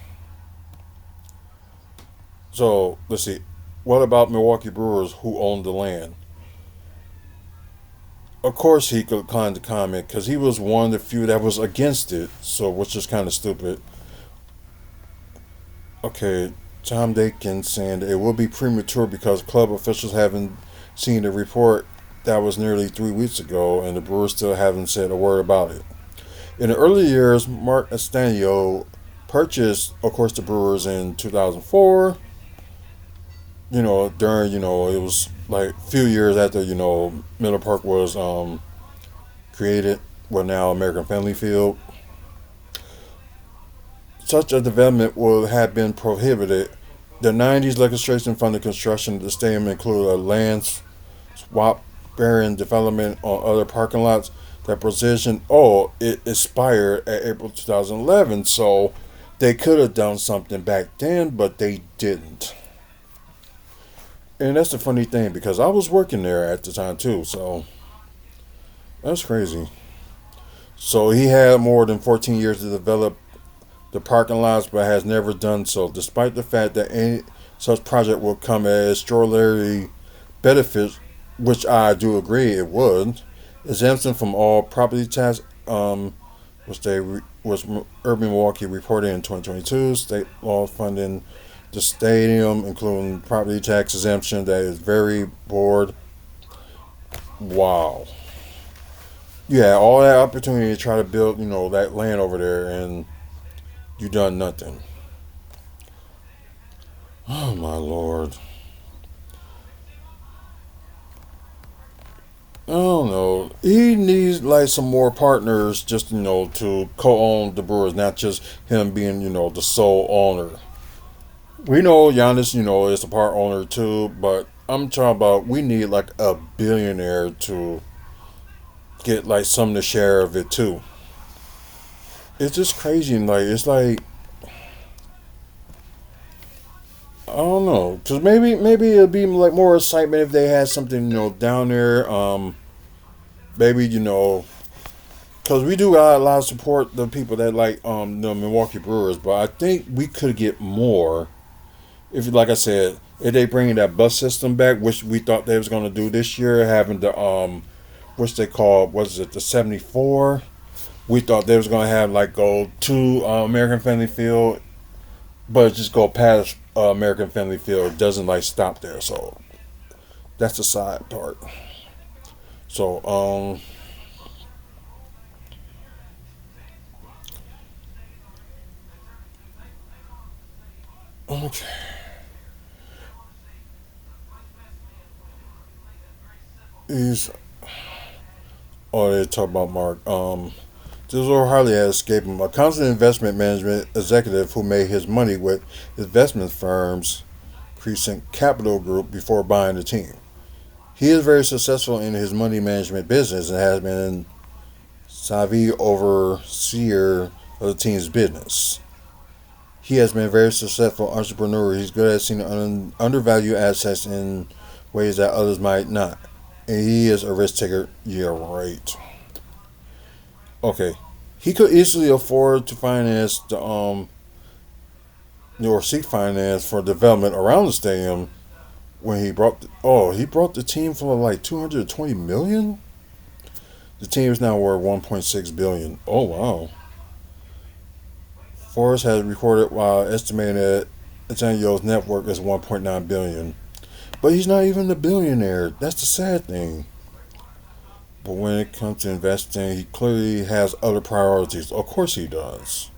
Speaker 1: So let's see. What about Milwaukee Brewers who own the land? Of course, he could kind of comment because he was one of the few that was against it. So, which is kind of stupid. Okay, Tom Dakin saying that it will be premature because club officials haven't seen the report that was nearly 3 weeks ago, and the Brewers still haven't said a word about it. In the early years, Mark Estanio purchased, of course, the Brewers in 2004. During, it was like a few years after, Miller Park was created, well, now American Family Field. Such a development would have been prohibited. The 90s legislation funded construction of the stadium included a land swap bearing development on other parking lots. That position, it expired at April 2011, so they could have done something back then, but they didn't. And that's the funny thing because I was working there at the time too, so that's crazy. So he had more than 14 years to develop the parking lots, but has never done so, despite the fact that any such project will come at extraordinary benefits, which I do agree it would. Exemption from all property tax, was Urban Milwaukee reported in 2022. State law funding the stadium, including property tax exemption, that is very bored. Wow. You had all that opportunity to try to build, that land over there, and you done nothing. Oh my lord. I don't know. He needs like some more partners, just to co-own the Brewers, not just him being the sole owner. We know Giannis, is a part owner too, but I'm talking about we need like a billionaire to get like some of the share of it too. It's just crazy, and like it's like I don't know, cause maybe it'd be like more excitement if they had something down there. Maybe cause we do got a lot of support the people that like the Milwaukee Brewers, but I think we could get more if, like I said, if they bring that bus system back, which we thought they was gonna do this year, having the which they call, what is it, the 74. We thought they was gonna have like go to American Family Field, but just go past American Family Field. It doesn't like stop there. So that's the side part. So okay. He's oh they talk about Mark. Theodore Harley has escaped him, a constant investment management executive who made his money with investment firms Crescent Capital Group before buying the team. He is very successful in his money management business and has been savvy overseer of the team's business. He has been a very successful entrepreneur. He's good at seeing undervalued assets in ways that others might not. And he is a risk taker. Yeah, right. Okay. He could easily afford to finance the or seek finance for development around the stadium when he brought the team for like 220 million. The team is now worth 1.6 billion. Oh wow. Forbes has recorded while estimating that Antonio's net worth is 1.9 billion. But he's not even a billionaire. That's the sad thing. But when it comes to investing, he clearly has other priorities. Of course he does.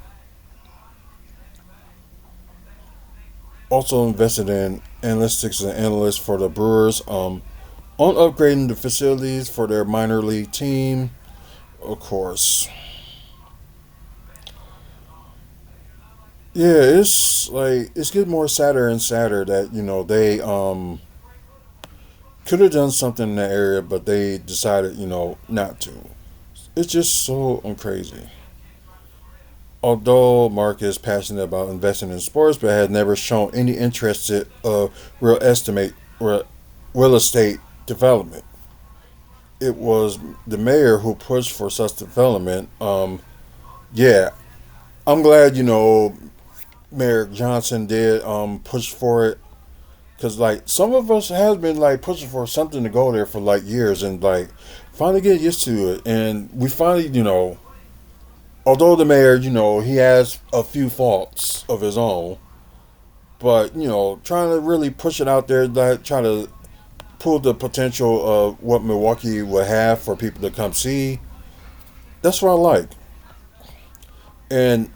Speaker 1: Also invested in analytics and analysts for the Brewers on upgrading the facilities for their minor league team. Of course. Yeah, it's like it's getting more sadder and sadder that they could have done something in that area, but they decided not to. It's just so crazy. Although Mark is passionate about investing in sports, but has never shown any interest in real estimate real estate development. It was the mayor who pushed for such development. Yeah, I'm glad Mayor Johnson did push for it because like some of us has been like pushing for something to go there for like years and like finally get used to it and we finally although the mayor he has a few faults of his own but trying to really push it out there like try to pull the potential of what Milwaukee would have for people to come see. That's what I like. And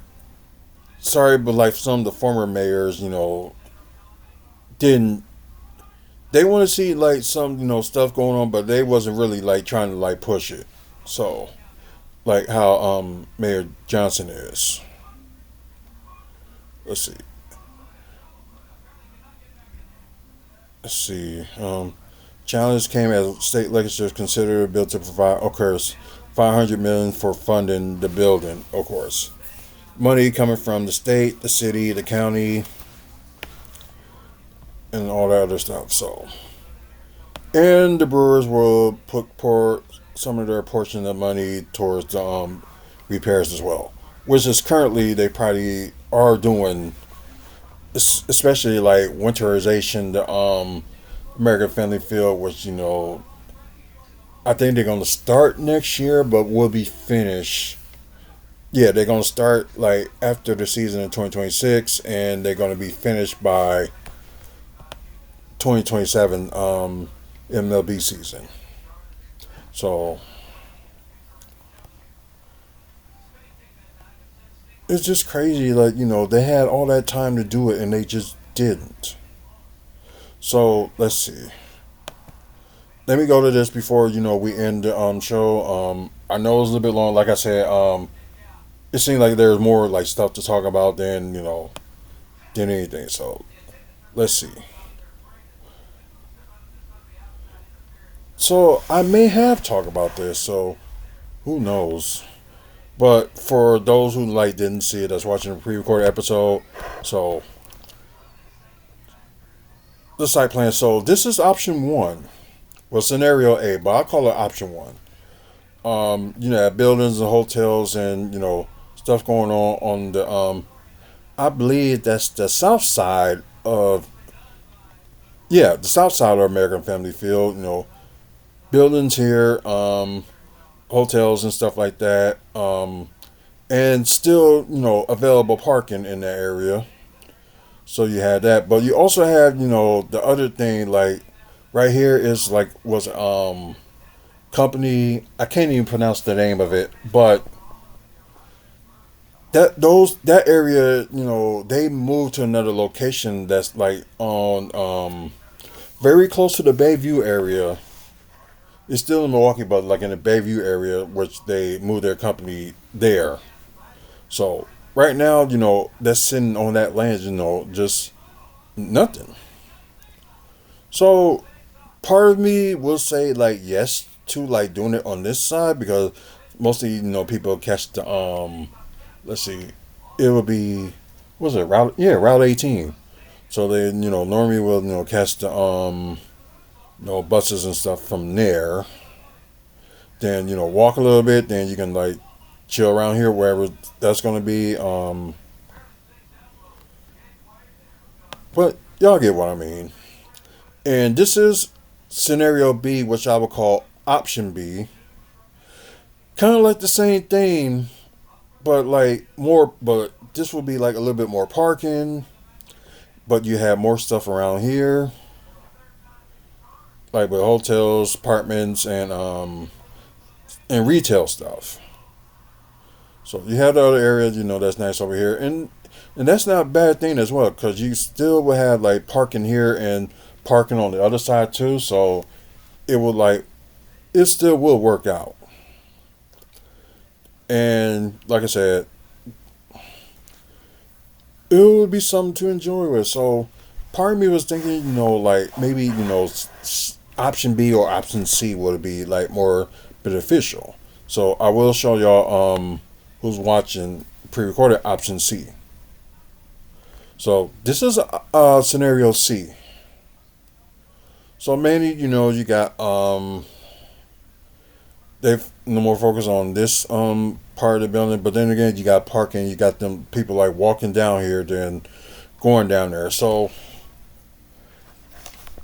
Speaker 1: sorry, but like some of the former mayors, didn't they want to see like some stuff going on, but they wasn't really like trying to like push it. So like how Mayor Johnson is. Let's see. Let's see. Challenge came as state legislators considered a bill to provide, of course, 500 million for funding the building. Of course, money coming from the state, the city, the county, and all that other stuff. So, and the Brewers will pour some of their portion of money towards the repairs as well, which is currently they probably are doing, especially like winterization. The American Family Field, which I think they're gonna start next year, but will be finished. Yeah, they're gonna start like after the season in 2026, and they're gonna be finished by 2027 MLB season. So it's just crazy. Like they had all that time to do it, and they just didn't. So let's see. Let me go to this before we end the show. I know it's a little bit long. Like I said, it seems like there's more like stuff to talk about than anything. So let's see. So I may have talked about this. So who knows? But for those who like didn't see it, that's watching the pre-recorded episode. So the site plan. So this is option one. Well, scenario A, but I call it option one. Buildings and hotels and stuff going on the I believe that's the south side of the south side of American Family Field. Buildings here, hotels and stuff like that. And still, available parking in that area. So you had that, but you also have, the other thing, like right here is like was company. I can't even pronounce the name of it, but that area, they moved to another location that's like on very close to the Bayview area. It's still in Milwaukee, but like in the Bayview area, which they moved their company there. So right now, that's sitting on that land, just nothing. So part of me will say like yes to like doing it on this side because mostly people catch the let's see, it would be what's it Route 18. So they normally will catch the buses and stuff from there. Then walk a little bit. Then you can like chill around here wherever that's gonna be. But y'all get what I mean. And this is scenario B, which I would call option B. Kind of like the same thing, but like more. But this will be like a little bit more parking. But you have more stuff around here, like with hotels, apartments, and retail stuff. So you have the other areas, that's nice over here, and that's not a bad thing as well, because you still will have like parking here and parking on the other side too. So it will like it still will work out. And like I said, it would be something to enjoy with. So part of me was thinking, like maybe option B or option C would be like more beneficial. So I will show y'all who's watching pre-recorded option C. So this is scenario C. So mainly, you got they've no more focus on this part of the building, but then again, you got parking. You got them people like walking down here, then going down there. So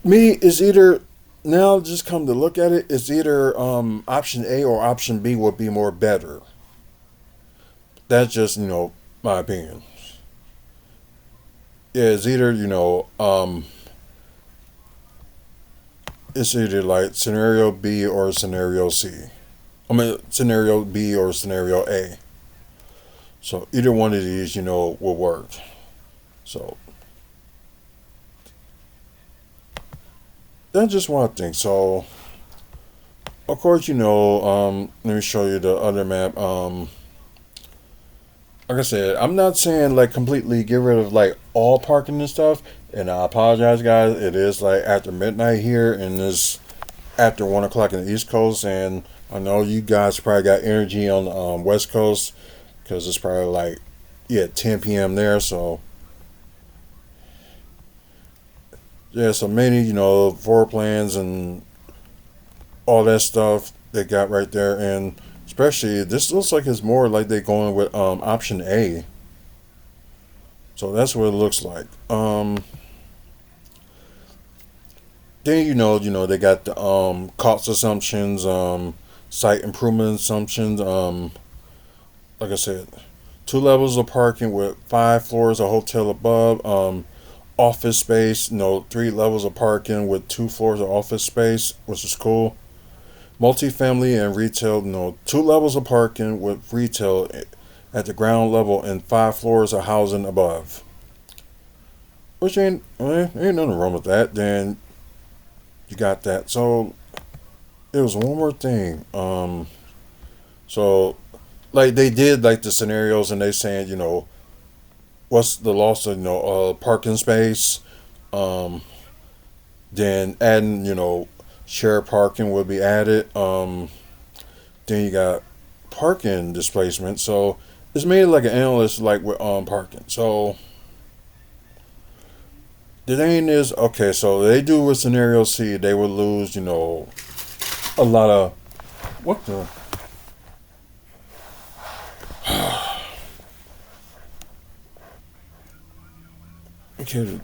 Speaker 1: me is either now just come to look at it, it's either option A or option B would be more better. That's just my opinion. Yeah, it's either like scenario B or scenario C. I mean scenario B or scenario A. So either one of these, will work. So that's just one thing. So of course, let me show you the other map. Like I said, I'm not saying like completely get rid of like all parking and stuff. And I apologize, guys. It is like after midnight here, and it's after 1 o'clock in the East Coast. And I know you guys probably got energy on the West Coast because it's probably like 10 p.m. there. So yeah, so many floor plans and all that stuff they got right there, and especially this looks like it's more like they're going with option A. So that's what it looks like. Then they got the cost assumptions, site improvement assumptions. Like I said, 2 levels of parking with 5 floors of hotel above. Office space, 3 levels of parking with 2 floors of office space, which is cool. Multifamily and retail, 2 levels of parking with retail at the ground level and 5 floors of housing above. Which ain't nothing wrong with that. Then you got that. So it was one more thing. So like they did like the scenarios, and they saying what's the loss of parking space. Then adding shared parking will be added. Then you got parking displacement. So it's made like an analyst like with parking. So the thing is, okay, so they do with scenario C, they would lose, a lot of what the okay.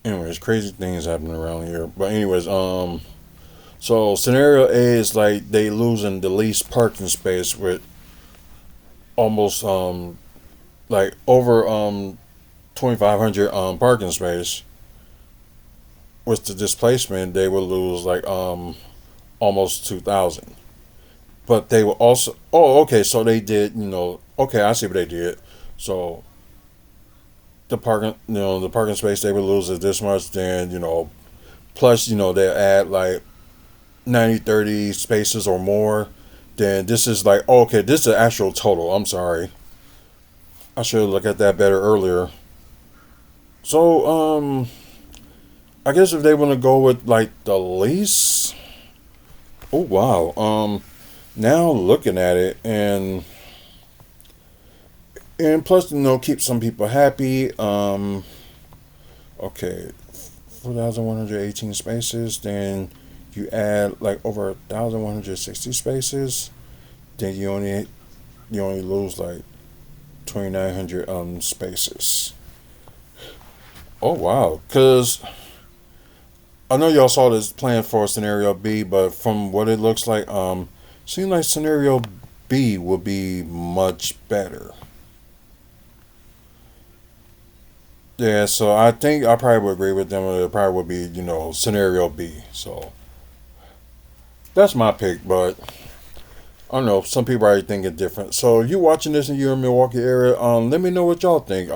Speaker 1: Anyways, crazy things happening around here. But anyways, So scenario A is like they losing the least parking space with almost like over 2,500 parking space. With the displacement, they will lose like almost 2,000. But they will also, okay, so they did, okay, I see what they did. So the parking space they would lose is this much. Then plus they add like 90, 30 spaces or more. Then this is like, okay, this is the actual total. I'm sorry, I should have looked at that better earlier. So I guess if they want to go with like the lease, oh wow, now looking at it, and plus keep some people happy. Okay, 4,118 spaces. Then you add like over 1,160 spaces. Then you only lose like 2,900 spaces. Oh wow, because I know y'all saw this plan for scenario B, but from what it looks like, seems like scenario B would be much better. Yeah, so I think I probably would agree with them. It probably would be, scenario B. So that's my pick, but I don't know. Some people already think it different. So if you watching this and you're in Milwaukee area, let me know what y'all think.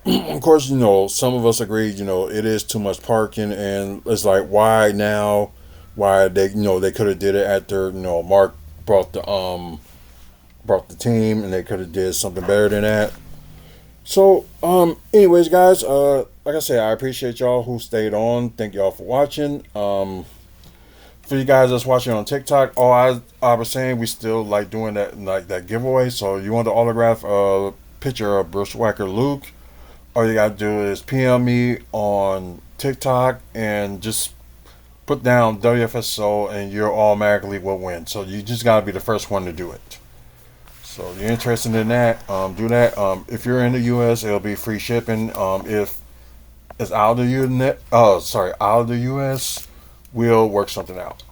Speaker 1: Of course, some of us agree, it is too much parking, and it's like, why now? Why they, they could have did it after, Mark brought the team, and they could have did something better than that. So, anyways, guys, like I said, I appreciate y'all who stayed on. Thank y'all for watching. For you guys that's watching on TikTok, I was saying we still like doing that giveaway. So you want the autograph picture of Bushwhacker Luke? All you gotta do is PM me on TikTok and just put down WFSO, and you automatically will win. So you just gotta be the first one to do it. So if you're interested in that, do that. If you're in the U.S., it'll be free shipping. If it's out of the out of the U.S., we'll work something out.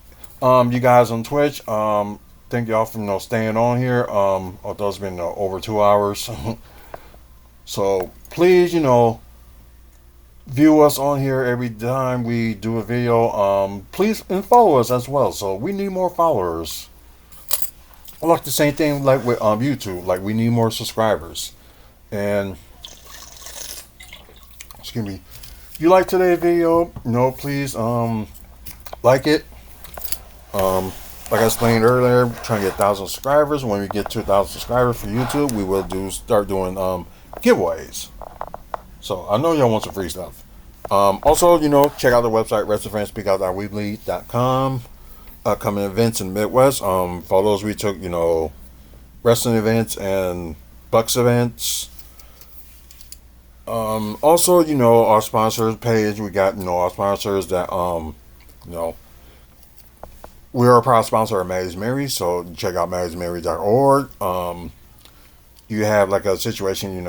Speaker 1: You guys on Twitch, thank y'all for staying on here. Although it's been over 2 hours, so please view us on here every time we do a video. Please and follow us as well. So we need more followers. Like the same thing like with YouTube. Like we need more subscribers. And excuse me. If you like today's video, please like it. Like I explained earlier, trying to get 1,000 subscribers. When we get to 1,000 subscribers for YouTube, we will start doing giveaways. So I know y'all want some free stuff. Also, check out the website WrestlingFansSpeakOut.weebly.com. Upcoming events in the Midwest. For those we took, wrestling events and Bucks events. Also, our sponsors page. We got, our sponsors that, we are a proud sponsor of Maddie's Mary, so check out maddiesmary.org. You have like a situation,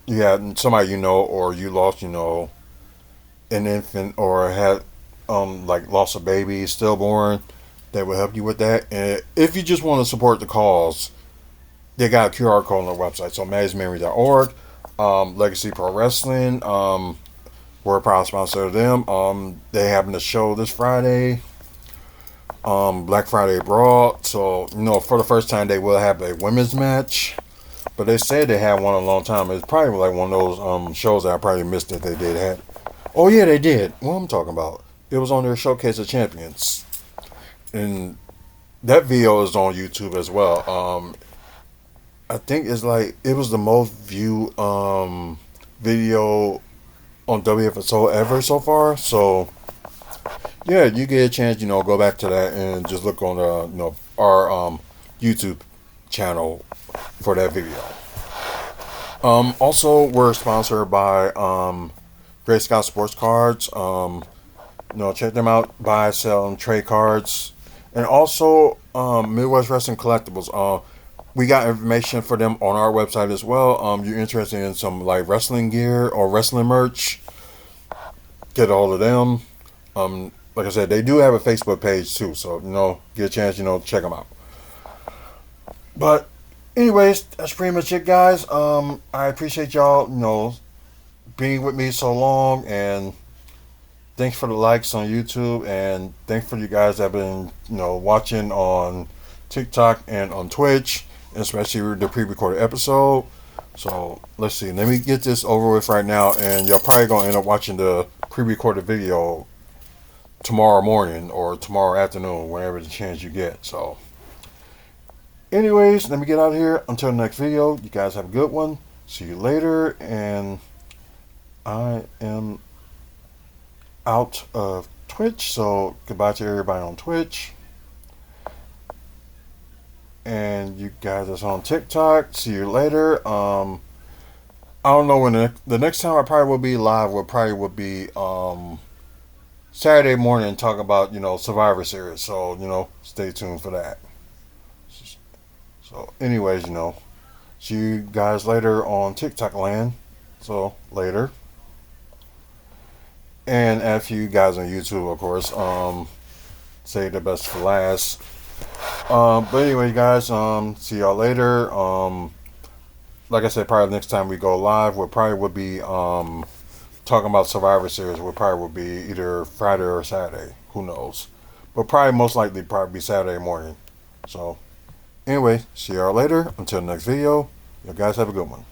Speaker 1: you had somebody or you lost, an infant, or had like lost a baby, stillborn, that will help you with that. And if you just want to support the cause, they got a QR code on their website. So maddiesmary.org. Legacy Pro Wrestling, we're a proud sponsor of them. They having a show this Friday. Black Friday Brawl. So, for the first time they will have a women's match. But they said they had one in a long time. It's probably like one of those shows that I probably missed that they did have. Oh yeah, they did. What I'm talking about. It was on their Showcase of Champions. And that video is on YouTube as well. I think it's like it was the most viewed video on WFSO ever so far. So yeah, you get a chance, go back to that and just look on the our YouTube channel for that video. Also, we're sponsored by Great Scott Sports Cards. Check them out. Buy, sell, and trade cards. And also, Midwest Wrestling Collectibles. We got information for them on our website as well. You're interested in some like wrestling gear or wrestling merch, get all of them. like I said, they do have a Facebook page too. So get a chance, check them out. But anyways, that's pretty much it, guys. I appreciate y'all, being with me so long, and thanks for the likes on YouTube, and thanks for you guys that have been, watching on TikTok and on Twitch, especially the pre-recorded episode. So let's see. Let me get this over with right now, and y'all probably gonna end up watching the pre-recorded video tomorrow morning or tomorrow afternoon, whenever the chance you get. So, anyways, let me get out of here. Until the next video, you guys have a good one. See you later, and I am out of Twitch, so goodbye to everybody on Twitch. And you guys that's on TikTok, see you later. I don't know when the next time I probably will be live will be Saturday morning, talk about Survivor Series. So stay tuned for that. So anyways, see you guys later on TikTok land. So later. And after you guys on YouTube, of course, save the best for last. But anyway, guys, see y'all later. Like I said, probably next time we go live, we'll probably would be talking about Survivor Series. We'll probably would be either Friday or Saturday. Who knows? But probably most likely probably be Saturday morning. So anyway, see y'all later. Until the next video, you guys have a good one.